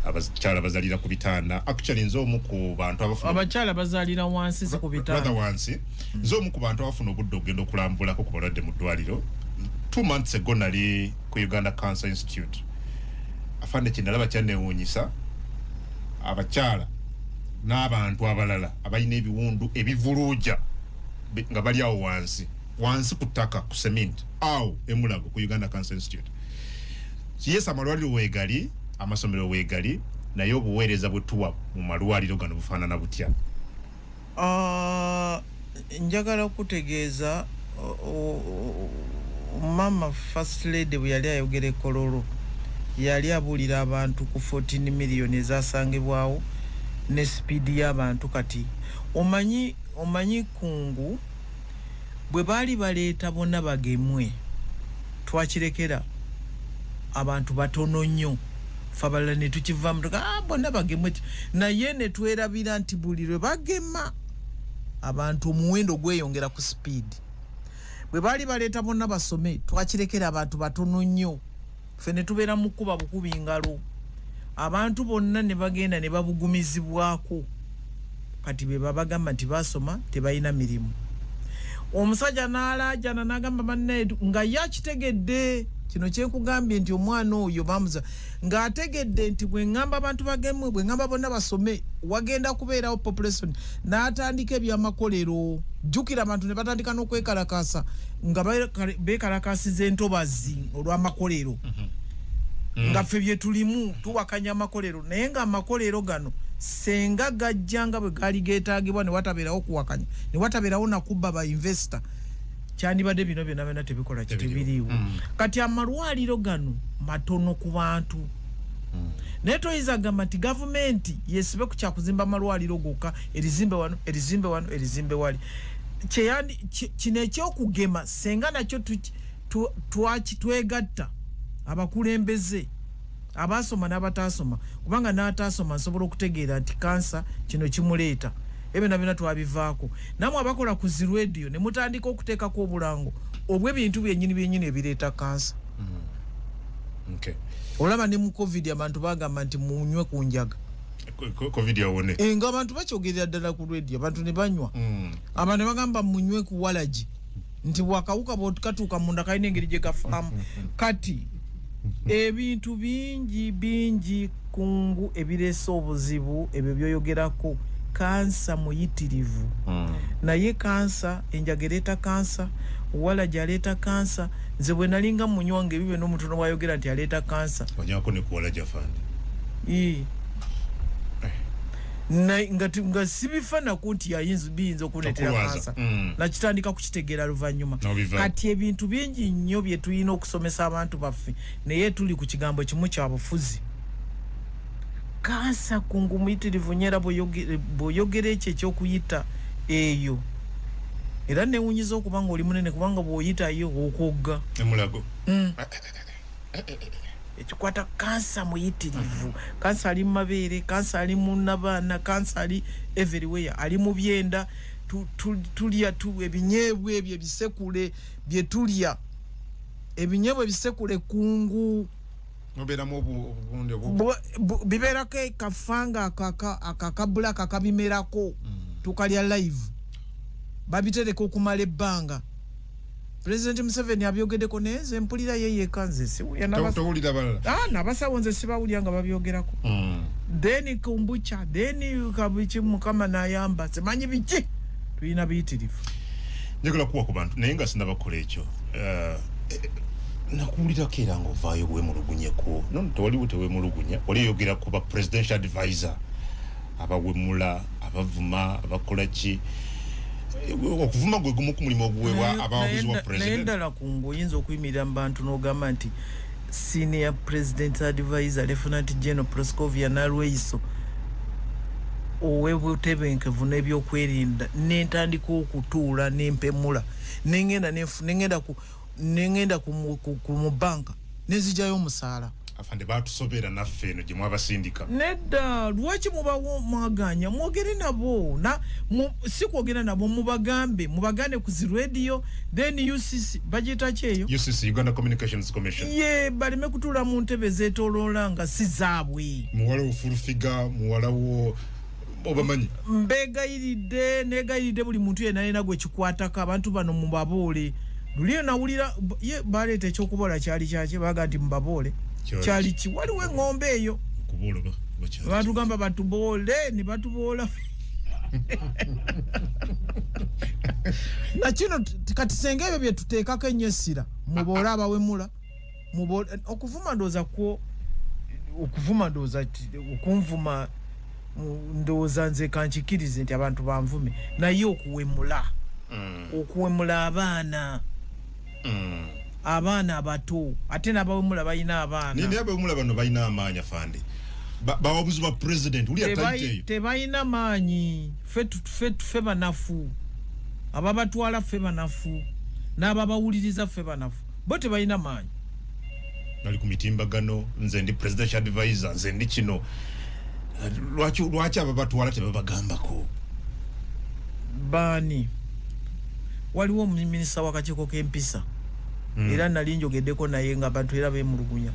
abakyala bazalira ku bitanda actually nze omu ku bantu abakyala bazalira wansi si ku bitanda wansi nze omu ku bantu abafuna obudde okugenda okulambulako ku balwadde mu ddwaliro 2 months ago nali ku Uganda Cancer Institute afande kindalaba kyanewuunyisa abakyala n'abantu abalala abalina ebiwundu ebivuluuja nga bali awo wansi ku ttaka ku cement awo emulago ku Uganda Cancer Institute. Yes, amalwaliro weegali amasomero weegali naye obuweereza bwe tuwa mu malwaliro gano bufaanana butya? Njagala okutegeeza mama first lady bwe yali ayogera Kololo yali abuulira abantu ku 14 million ezasangibwawo ne speed y'abantu kati omanyi kungu bwe baali baleeta bonna bagemwe twakirekera abantu batono nnyo fabala ne tukivamu bonna bagemwe naye ne twerabira nti buli lwe bagema abantu omuwendo gweyongera ku speed bwe baali baleeta bonna basome twakirekera abantu batono nnyo ffe ne tubeera mu kuba bukubi ngalo abantu bonna ne bagenda ne babugumizibwako kati be babagamba nti basoma tebalina mirimu omusajja n'alaajana n'agamba banne nga yakitegedde kino kyekugambye nti omwana oyo bamuza ng'ategedde nti bwe ngamba abantu bagemwe bwe ngamba bonna basome wagenda kubeerawo population n'atandika ebyamakolero jjukira abantu ne batandika n'okwekalakasa nga beekalakasiza entobazi olw'amakolero nga ffe bye tulimu tuwakanya amakolero naye nga amakolero gano senga gajjanga bwe gaali geetaagibwa ne watabeerawo kuwakanya ne watabeerawo nakubba ba investor kyandibadde bino byonna tebikola kitebiriiwo kati amalwaliro gano matono ku bantu naye toyinza gamba nti gavumenti yesibe ku kyakuzimba amalwaliro gokka erizimbe erizimbe wali kino ekyokugema senga nakyo twegatta abakulembeze abasoma n'abatasoma kubanga n'atasoma nsobola okutegeera nti kansa kino kimuleeta ebyo nabyo twabivaako namwe abakola ku zi radio ne mutandika okuteekako obulango obw'ebintu byennyini ebireeta kansa olaba ne mu covid abantu bagamba nti munywe ku njaga covid yawone nga abantu bakyogerera ddala ku radio abantu ne banywa abantu ne bagamba munywe ku walaji nti wakawuka bwekatuuka munda kalina engeri gye kafaamu kati ebintu bingi kungu ebireese obuzibu ebyo byoyogerako kansa muyitirivu naye kansa enjaga ereeta kansa wala gyaleeta kansa nze bwe nalinga munywanga ebibe n'omutono bwayogera nti aleeta kansa wanyako ne kuwala jafandi nga sibifanako nti biyinza okuleetera kansa nakitandika kukitegeera luvannyuma kati ebintu bingi nnyo bye tulina okusomesa abantu baffe naye tuli ku kigambo kimu kya bufuzi kansa kungu muyitirivu nyera bw'oyogera ekyo ekyokuyita eyo era newunyiza okuba nga oli munene kubanga bw'oyitayo okogga emulago ekikwata kansa muyitirivu kansa ali mu mabeere kansa ali mu nabaana kansa ali everywhere ali mu byenda tulya ebinyeebwa ebyo ebisekule bye tulya ebinyeebwa ebisekule kungu bibeerako kafanga akakabulaka akabimerako tukalya live babitereka okumala ebbanga President Museveni abyogeddeko naye nze mpulira yeyeka nze siwulya n'abasawo nze sibawulya nga babyogerako then kumbucha then kabiki mukama n'ayamba simanyi biki tulina biyitirivu njagala kuwa ku bantu naye nga sinnabakola ekyo nakuwulirako era nga ovaayo weemulugunyeko nono tewaliwo teweemulugunya wali oyogera ku ba presidential advisor abawemula abavuma abakola ki okuvuma gwe gumu ku mulimu oguweebwa abawabuzi wa president naye ddala kungu oyinza okuyimirira mu bantu n'ogamba nti senior president advisor Lieutenant General Proscovia Nalweiso owebutebenkevu n'ebyokwerinda n'entandika okutuula n'empemula nengenda ku mubanka nezijayo omusaala afande batusobera naffe eno gye mwabasindika nedda lwaki mubawo mwaganya mwogere nabo si kwogera nabo mubagane ku zi radio then UCC bagita kyeyo UCC Uganda Communications Commission ye balime kutuula mu ntebe zeetooloola nga si zaabwe muwala ofulufiga muwala wo obamanyi negayiride buli muntu yenna alina gwe kikwatako abantu bano mubaboole luliyo nawulira ye baleeta ekyokubola kyali kyaki baga nti mubaboole kyali ki waliwo engombe eyo batugamba batuboole ne batuboola nakino kati senga ebyo bye tuteekako ennyo essira muboole abawemula okuvuma ndowooza okunvuma ndowooza nze kankikirize nti abantu banvume naye okuwemula abaana abato ate n'abawemula balina abaana nini abawemula bano balina amaanyi afande bawabuzi ba president uli ataiteyo tebalina maanyi ffe banafu ababatwala ffe banafu n'ababawuliriza ffe banafu bo tebalina maanyi nali ku mitimbagano nze ndi presidential advisor nze ndi kino lwaki ababatwala tebabagambako baani waliwo omuminisita w'akakiiko k'empisa era nali njogeddeko naye nga abantu era beemulugunya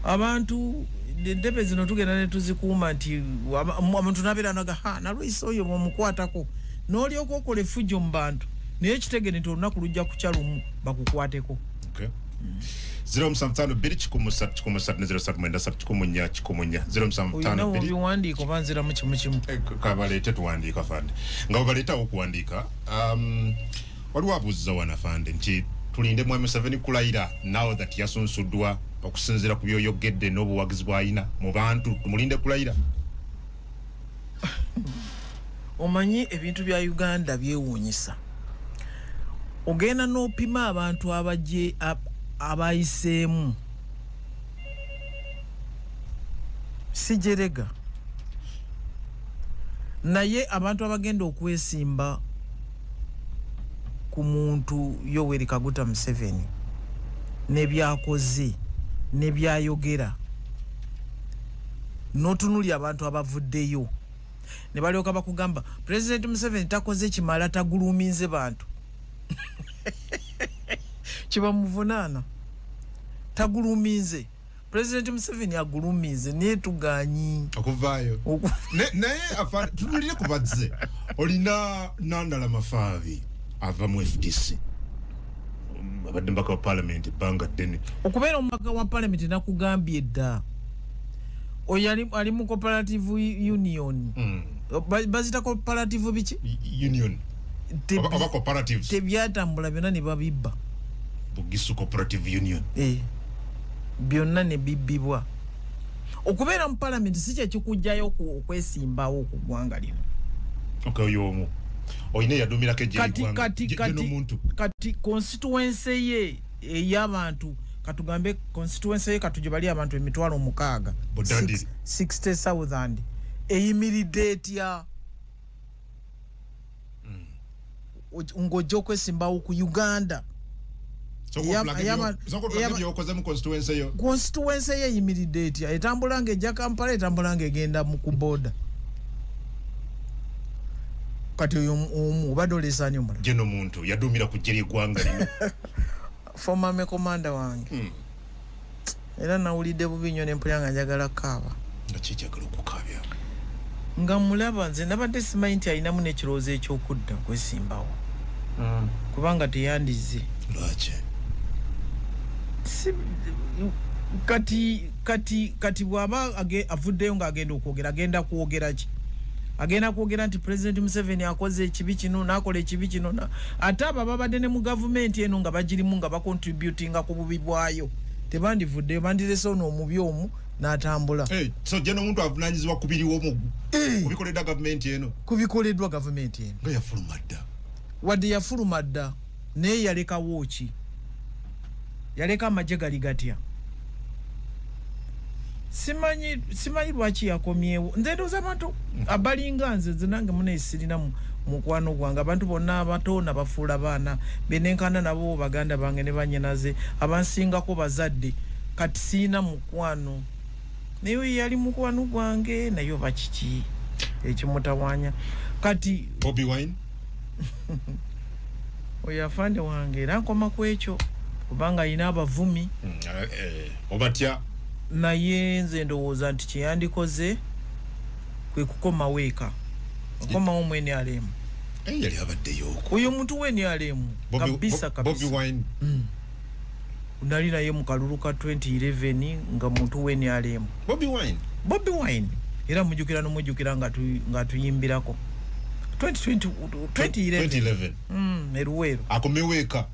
abantu entebe zino tugenda ne tuzikuuma nti omuntu nabeera naga Nalweiso oyo mumukwatako n'olyoka okola effujjo mu bantu naye ekitegere nti olunaku lujja kukya lumu bakukwateko 0 biwandiiko banziramu kimu kabaleete tuwandiika fande nga babaleetawo okuwandiika waliwo abuuziza wana fande nti tulinde mwami Museveni kulayira now that yasunsuddwa okusinziira ku byoyogedde n'obuwagizi bw'alina mu bantu tumulinde kulayira omanyi ebintu bya Uganda byewuunyisa ogenda n'opima abantu abayiseemu sijerega naye abantu abagenda okwesimba ku muntu Yoweri Kaguta Museveni nebyakoze nebyayogera notunuli abantu abavuddeyo ne balyoka bakugamba President Museveni takoze kimala taguluminze bantu kiba muvunaana taguluminze President Museveni aguluminze naye tuganyi okuvaayo naye afande tunulire kubazze olina Nandala Mafaavi ava mu FDC abadde mbaka wa parliament banga ddene okubeera omubaka wa parliament nakugambye dda oyo ali mu cooperative union bazita cooperative biki union aba cooperatives tebyatambula byonna ne babibba Bugisu cooperative union byonna ne bibbibwa okubeera mu parliament si kyekikujjayo okwesimbawo ku ggwanga lino oyomu oyina yadumirako kati constituency ye ey'abantu katugambe constituency ye katuje bali abantu emitwalo 6 60,000 eyimiridde etya ng'ojja okwesimbawo ku Uganda constituency ye eyimiridde etya etambula ng'ejja Kampala etambula ng'egenda mu kuboda kati oyo obadde olesani omulala jeno muntu yadumira ku ggye ly'eggwanga lino former me commander wange era nawulidde bubi nnyo nempulira nga njagala kaaba nga kikyagala okukaabya nga mulaba nze nabadde simanyi nti alinamu n'ekirowoozo ekyokudda kwesimbawo kubanga teyandize lwaki kati bw'aba avuddeyo ng'agenda okwogera agenda kwogera ki agenda kwogera nti President Museveni akoze ekibi kino n'akola ekibi kino ate abo babadde ne mu gavumenti eno nga bagirimu nga bacontributinga ku bubi bwayo tebandivuddeyo bandirese ono omubi omu n'atambula so jeno omuntu avunanyizibwa kubiriwo omugu kubikoleddwa gavumenti eno kubikoleddwa gavumenti eno nga yafuluma dda wadde yafuluma dda naye yalekawo ki yaleka amagye gali gatya simanyi lwaki yakomyewo nze ndowooza abantu abalinga nze nange muneesirina mukwano gwange abantu bonna abatoona bafuula baana benenkana nabo baganda bange ne bannyinaze abansingako bazadde kati siina mukwano naye yali mukwano gwange naye oba kiki ekimutawanya kati Bobi Wine oyo afande wange era nkoma ku ekyo kubanga alina abavumi obatya naye nze ndowooza nti kyeyandikoze kwe kukoma weeka okomawo mwene alemu yali abaddeyo oyo muntu wene alemu kabisa Bobi Wine nali naye mu kalulu ka 2011 nga muntu wene alemu Bobi Wine era mujjukira nomujjukira nga tuyimbirako 2011 eruwero akomeweka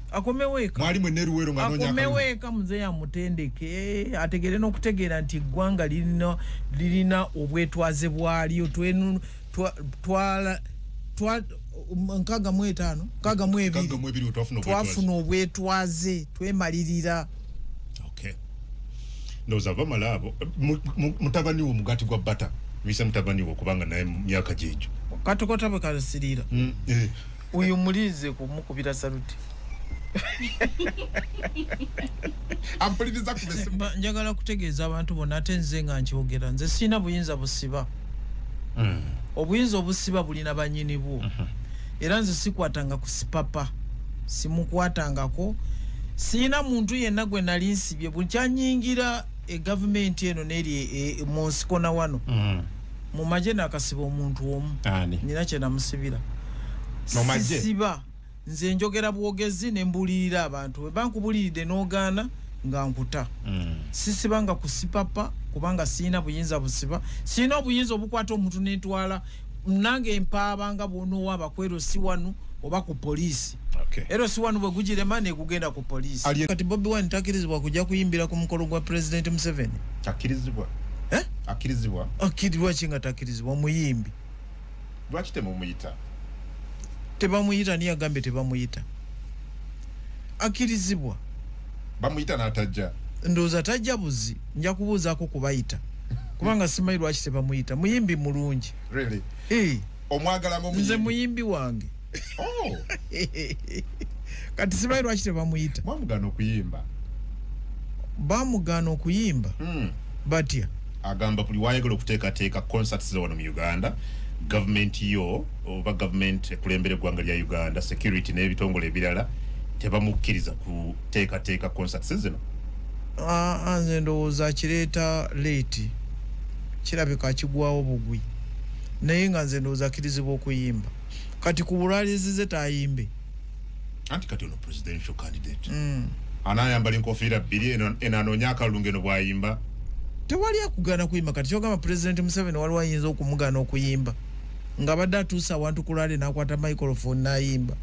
mwali mwe neruwero nga nonya akomeweka mzee ya mutendeke ategere n'okutegeera nti ggwanga lirina obwetwaze bwalyo twala nkaga mu 5 nkaga mu 2 twafuna obwetwaze twemalirira ndoza bamalabo mutabani wo mugati gwa bata bise mutabani wo kubanga naye myaka jejo katokota bakasirira uyu mulize kumukubira saluti ampuliriza kubese njagala kutegeeza abantu bonna ate nze nga nkyogera nze sina buyinza busiba obuyinza obusiba bulina banyini bwo era nze sikwatanga ku sipapa simukwatangako sina muntu yenna gwe nali nsibye bukyanyingira gavumenti eno neri mu nsiko na wano mu magye nakasiba omuntu omu nina kye namusibira sisiba nze njogera bwogezi ne mbulirira abantu bwe bankubuliridde n'ogaana nga nkuta sisibanga ku sipapa kubanga siina buyinza busiba siina obuyinza obukwata omuntu n'entwala nange mpaabanga bw'onoowa abakwero si wanu oba ku poliisi ero si wanu bwe gugirema ne gugenda ku poliisi kati Bobi Wine takkirizibwa kujja kuyimbira ku mukolo gwa President Museveni akkirizibwa ki nga takkirizibwa muyimbi lwaki temumuyita tebamuyita niye agambye tebamuyita akkirizibwa bamuyita n'atajja ndowooza tajja buzi nja kubuuzaako kubayita kubanga simanyi lwaki tebamuyita muyimbi mulungi omwagala nze muyimbi wange kati simanyi lwaki tebamuyita bamugana okuyimba batya agamba buli wayagala okuteekateeka concerts ze wano mu Uganda gavumenti yo oba gavumenti ekulembera eggwanga lya Uganda security n'ebitongole ebirala tebamukkiriza kuteekateeka concerts zino nze ndowooza kireeta leeti kirabika kigwawo bugwi naye nga nze ndowooza akkirizibwa okuyimba kati ku bulwalizi ze tayimbe anti kati ono presidential candidate anayambala enkofiira bbiri enanoonya akalulu eno bw'ayimba tewali akugaana kuyimba kati kyogamba President Museveni waliwo ayinza okumugaana okuyimba nga badde atuusa awantu ku lwale n'akwata microphone n'ayimba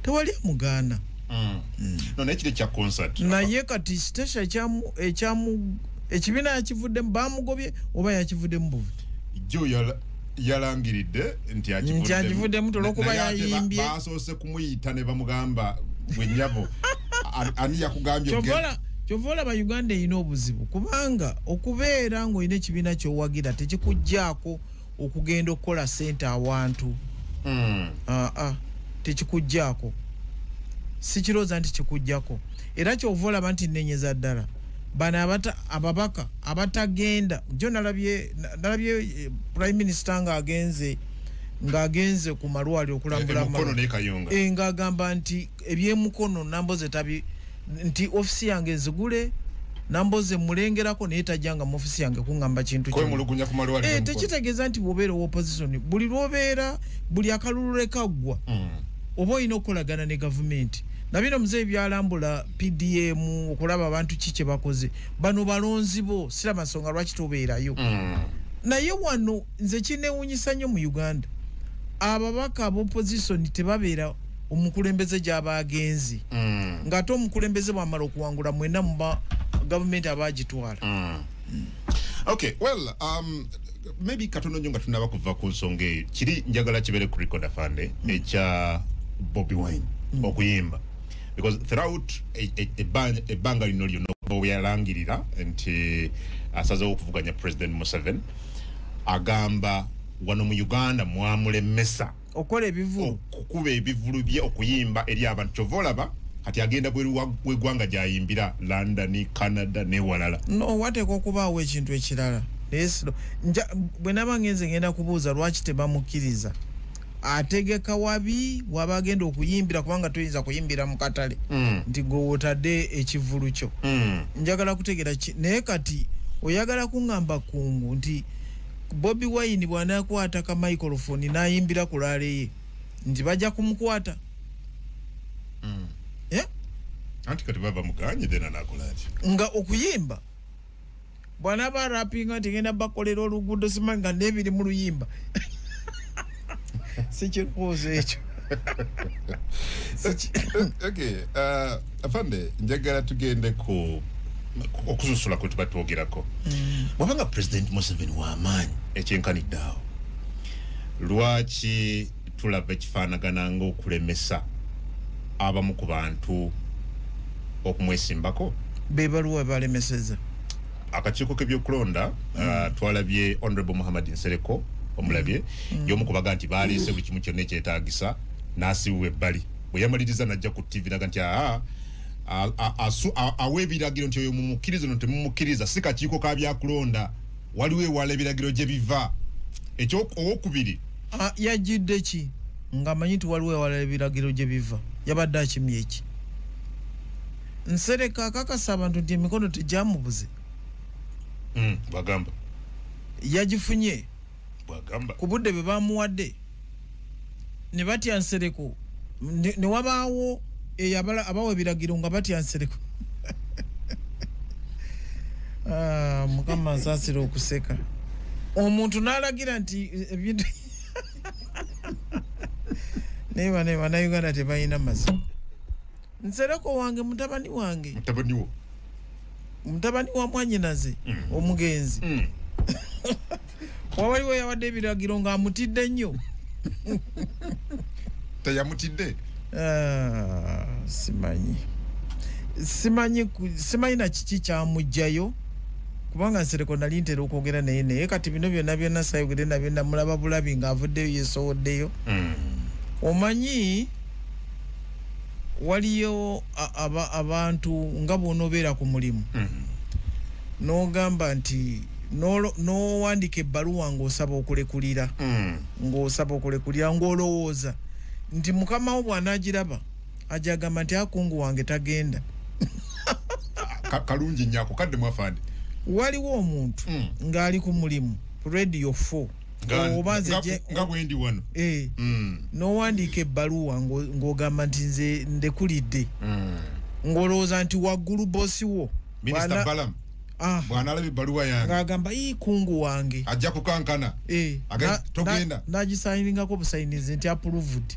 tewali amugaana no naye kiri kya concert naye kati sitesha ekibiina yakivuddemu baamugobye oba yakivuddemu buvi jo yalangiridde nti akivuddemu olw'okuba yayimbye basoose kumuyita ne bamugamba bwennyabo ani yakugambye kyova olaba Uganda erina obuzibu kubanga okubeera ng'olina ekibiina ky'owagira tekikugjaako okugenda okukola ssente awantu tekikugjaako sikirooza nti kikuggyako era kyova olaba nti nnenyeza ddala bano ababaka abatagenda jo nalabye Prime Minister ng'agenze ku malwaliro okulambula ng'agamba nti ebyemukono namboze nti ofisi yange ezigule namboze mulengerako naye tajjanga mu ofisi yange kuŋŋamba kintu tekitegeeza nti bw'obeera opposition buli lw'obeera buli akalulu lekaggwa oba olina okukolagana ne gavumenti nabino muzeeyi byalambula PDM okulaba abantu kye bakoze bano balonzi bo siraba nsonga lwaki tobeerayo naye wano nze kinewunyisa nnyo mu Uganda ababaka ab'opposition tebabeera omukulembeze gy'abagenzi ng'ate omukulembeze bw'amala okuwangula mwena mu gavumenti abagitwala okay well maybe katono nnyo nga tunaba kuva ku nsonga eyo kiri njagala kibeere ku record afande ekya Bobi Wine okuyimba because throughout ebbanga lino lyonna bweyalangirira nti asazeewo okuvuganya President Museveni agamba wano mu Uganda mwamulemesa okola ebivulu okukuba ebivulu bye okuyimba eri abantu kyova olaba kati agenda bw'eggwanga gy'ayimbira London, Canada newalala no wateekwa okubaawo ekintu ekirala bwe naba ngenze ngenda kubuuza lwaki tebamukkiriza ategeka wabi waba agenda okuyimbira kubanga toyinza kuyimbira mu katale nti gweotadde ekivulu kyo njagala kutegera naye kati oyagala kuŋŋamba kungu nti Bobi Wine bw'anaakwata ka microphone n'ayimbira ku laale ye nti bajja kumukwata anti kati baba muganye dena nakola ati nga okuyimba bw'anaaba rapinga nti ngenda bakolera oluguudo simanyi nga n'ebiri mu luyimba sikirowoozo ekyo okay afande njagala tugende ku okususula kwe tuba twogerako wabanga President Museveni w'amaanyi ekyenkanidde awo lwaki tulaba ekifaanagana ng'okulemesa abamu ku bantu okumwesimbako bebaluwa balemeseza akakiiko k'ebyokulonda twalabye Honorable Muhammad Nsereko omulabye y'omu ku baga nti baleese buli kimu kyonna ekyetaagisa n'asibuwa ebbali bwe yamaliriza n'ajja ku TV naga nti awa ebiragiro nti oyo mumukkiriza no temumukkiriza si kakiiko ka byakulonda waliwo ewala ebiragiro gye biva ekyo owokubiri yajjidde ki nga manyi nti waliwo ewala ebiragiro gye biva yabadde akimye eki Nsereka akakasa abantu nti emikono tegyamubuze bagamba yagifunye bwagamba ku budde bwe bamuwadde ne batya Nsereko ne wabaawo abawa ebiragiro nga batya Nsereko mukama nsaasira okuseka omuntu n'alagira nti ebintu naye bannayuganda tebalina mazima Nsereko wange mutabani wange mutabani wa mwanyinaze omugenzi wawaliwo yawadde ebiragiro ng'amutidde nnyo teyamutidde simanyi na kiki kyamugjayo kubanga Nsereko nali ntera okwogera naye kati bino byonna sayogere nabyo namulaba bulabi ng'avuddeyo yeesowoddeyo omanyi waliyo abantu nga bw'onoobeera ku mulimu n'ogamba nti n'owandika ebbaluwa ng'osaba okulekulira ng'olowooza nti mukama wo bw'anaagiraba ajagamba nti akungu wange tagenda kalungi nnyako kadde mwafande waliwo omuntu ng'ali ku mulimu Radio 4 nga bwendi wano n'owandiika ebbaluwa ng'ogamba nti nze ndekulidde ng'olowooza nti waggulu bosi wo Minister Balam bw'anaalaba ebbaluwa yange ng'agamba kungu wange ajja kukankana togenda n'agisayiningako busayinizi nti approved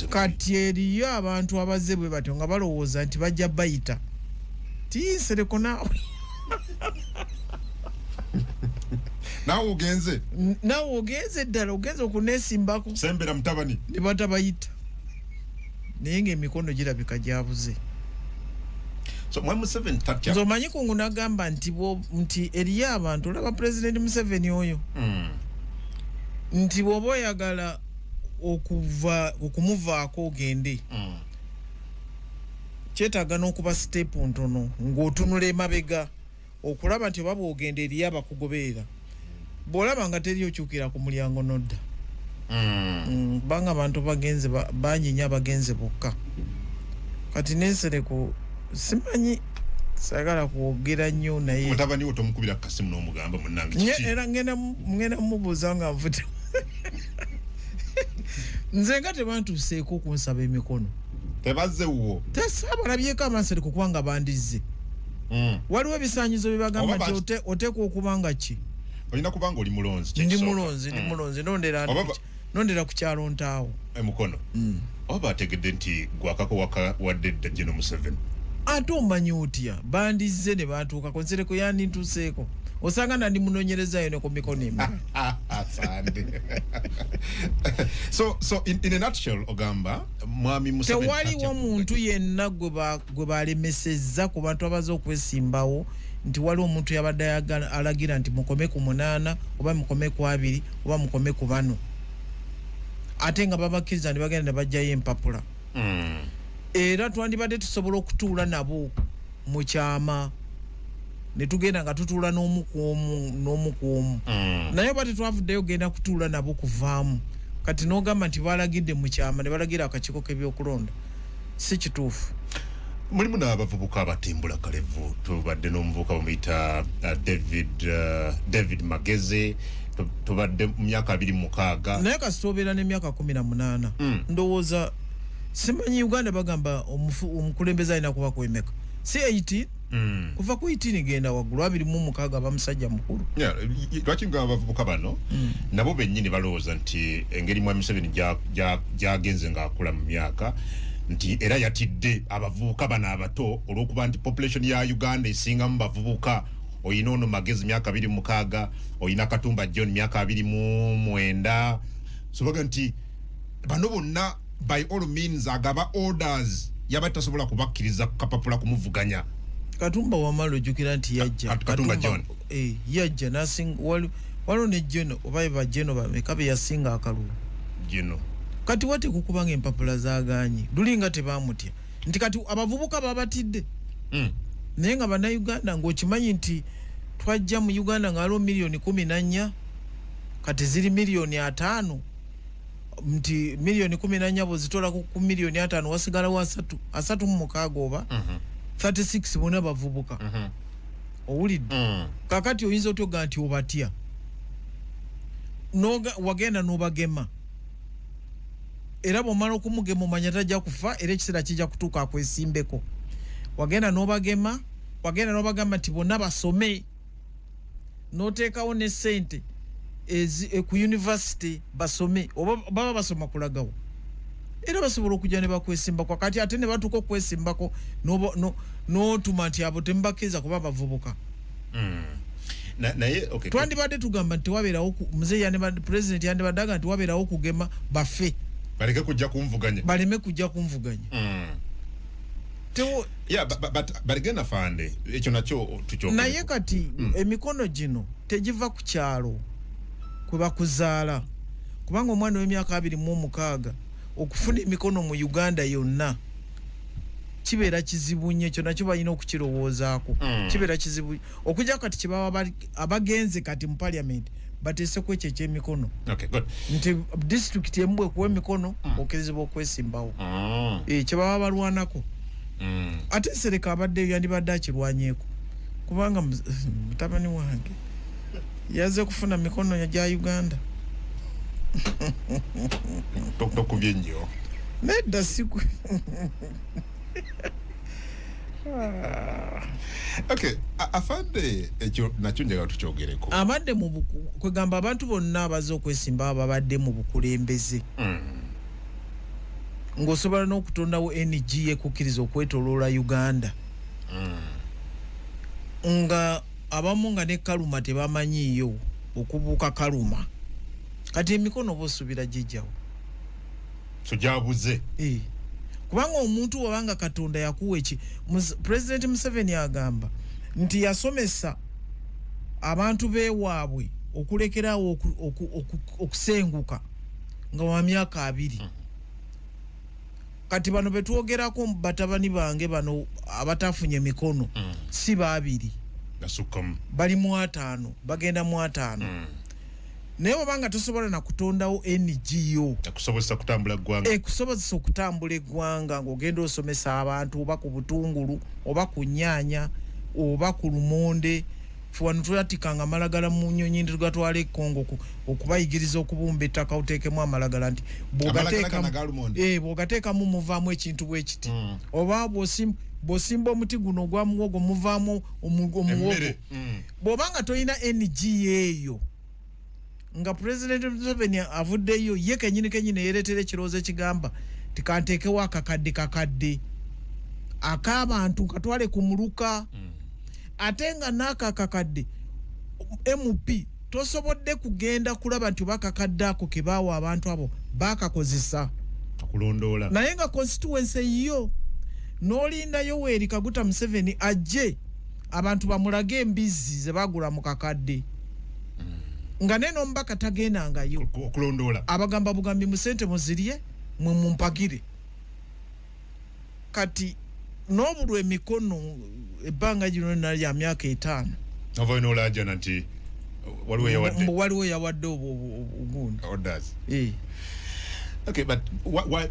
kati eriyo abantu abazze bwe batyo nga balowooza nti bajja bayita tiinsereko naawe naawe ogenze ddala ogenze okuneesimbako sembera mutabani ne batabayita naye ng'emikono girabika gyabuze nze omanyi kungu nagamba nti eriyo abantu olaba President Museveni oyo nti bw'oba oyagala okumuvaako ogende kyetaaga n'okuba sitepu ntono ng'otunula emabega okulaba nti oba bw'ogenda eriyo abakugoberera bw'olaba nga teri okyukira ku mulyango nodda kubanga abantu bagenze bangi nnyo abagenze bokka kati nensereko simanyi sagala kwogera nnyo naye mutabani wo tomukubira kasimu n'omugamba munnange era ngenda mumubuuza nga nvute nze nga tebantuuseeko okunsaba emikono tebazze wo tesabalabyeko amansereko kubanga bandizze waliwo ebisaanyizo bye bagamba nti oteekwa okuba nga ki olina kubanga oli mulonzi ndi mulonzi nondera ku kyalo ntaawo emukono oba bategedde nti gwakako wadde edda General Museveni ate omanyi otya bandizze ne bantuukako nsereko yandintuuseeko osanga nandi munoonyerezayo ne ku mikono emu so in a nutshell ogamba mwami Museveni tewaliwo muntu yenna gwe balemesezza ku bantu abaze okwesimbawo nti waliwo omuntu yabadde alagira nti mukome ku 8 oba mukome ku 2 oba mukome ku 4 ate nga babakkiriza ne bagenda ne bajjayo empapula era twandibadde tusobola okutuula nabo mu kyama ne tugenda nga tutuula n'omu ku omu naye bati twavuddeyo genda kutuula nabo kuvaamu kati n'ogamba nti balagidde mu kyama ne balagira akakiiko k'ebyokulonda si kituufu mulimu n'abavubuka abatimbula kalevu tubadde n'omuvubuka bamuyita David Mageze tubadde mu myaka 26 naye kasita obeera n'emyaka 18 ndowooza simanyi Uganda bagamba omukulembeze alina kuba kwemeka si 18 kuva ku 18 genda waggulu 26 bamusajja mukulu lwaki nga abavubuka bano nabo bennyini balowooza nti engeri mwami Museveni gyagenze ng'akula mu myaka nti era yatidde abavubuka bano abato olw'okuba nti population ya Uganda esingamu bavubuka oyina ono Magezi myaka 26 oyina Katumba John myaka 29 so baga nti bano bonna by all means agaba orders yabatasobola kubakkiriza kapapula kumuvuganya Katumba wamalo jukira nti yajja Katumba John yajja nasing walo ne Jeno oba Jeno bamekabe yasinga akalulu Jeno kati wate kukubanga empapula zaganyi dulinga tebamutya nti kati abavubuka babatidde naye nga bannayuganda ng'okimanyi nti twajja mu Uganda nga waliwo milioni 14 kati ziri milioni 5 nti milioni 14 bozitola ku milioni 5 wasigalawo asatu mu mukaaga oba 36 bonna bavubuka owulidde kakati oyinza otyoga nti obatya wagenda n'obagema era bw'omala okumugema omanya tajja kufa era ekiseera kijja kutuuka akwesimbeko wagenda n'obagema wagenda n'obagamba nti bonna basome n'oteekawo ne ssente ku university basome oba baba basoma kulagawo era basobola okujja ne bakwesimbako kati ate ne batuuka okwesimbako n'otuma nti abo temubakkiriza kuba bavubuka twandibadde tugamba nti wabeerawo muzeeyi president yandibadde aga nti wabeerawo okugema bafe baleme kujja kumvuganya baligenda fande ekyo nakyo tukyo naye kati emikono gino tegiva ku kyalo kwe bakuzaala kubanga omwana w'emyaka 26 okufuna emikono mu Uganda yonna kibeera kizibu nnyo ekyo nakyo balina okukirowoozaako kibeera kizibu okujja kati kibaba abagenze kati mu parliament bateese ku ekyo eky'emikono nti district emu ekuwa emikono okkirizibwa okwesimbawo kyebaba balwanako ate Sereka abaddeyo yandibadde akirwanyeeko kubanga mutabani wange yaze kufuna mikono ya ja Uganda tokubye nnyo nedda siku okay afande ekyo nakyo njagala tukyogereko abadde mu kwegamba abantu bonna abaze okwesimba ababadde mu bukulembeze ng'osobola n'okutondawo NG ekukkiriza okwetoloola Uganda nga abamu nga ne Kaluma tebamanyiiyo okubuuka Kaluma kati emikono bosuubira gijjawo so gyabuze kubanga omuntu wabanga Katonda yakuwa eki President Museveni agamba nti yasomesa abantu beewaabwe okulekerawo okusenguka nga wa myaka 2 kati bano betwogerako batabani bange bano abatafunye mikono si babiri gasukam bali mu 5 bagenda mu 5 naye wabanga tosobola na kutondawo NGO akusobozesa kutambula eggwanga kusobozesa okutambula eggwanga ng'ogenda osomesa abantu oba ku butungulu oba ku nnyaanya oba ku lumonde fuwanu tuyatikanga amalagala mu nnyonyi tugatwala e-Congo okubayigiriza okubumba ettaka oteekemu amalagala nti bw'ogateekamu muvaamu ekintu bwe kiti oba bw'osimba omuti guno ogwa muwogo muvaamu omuwogo bw'obanga tolina NGO eyo nga President Museveni avuddeyo ye kenyini yereetera ekirowoozo ekigamba tikanteekewo akakadde ak'abantu katwale ku muluka ate nga n'akakakadde MP tosobodde kugenda kulaba nti bakakadde ako ke baawa abantu abo bakakozesa okulondoola naye nga constituency yo n'olinda Yoweri Kaguta Museveni ajje abantu bamulage embizi ze bagula mu kakadde nga neno mbaka tagendangayo okulondoola abagamba bugambi mu sente muzirye mwe mumpagire kati n'obulwa emikono ebbanga lino nali ya myaka 5 ava n'olaja nti waliwo yawadde ogundi okay but why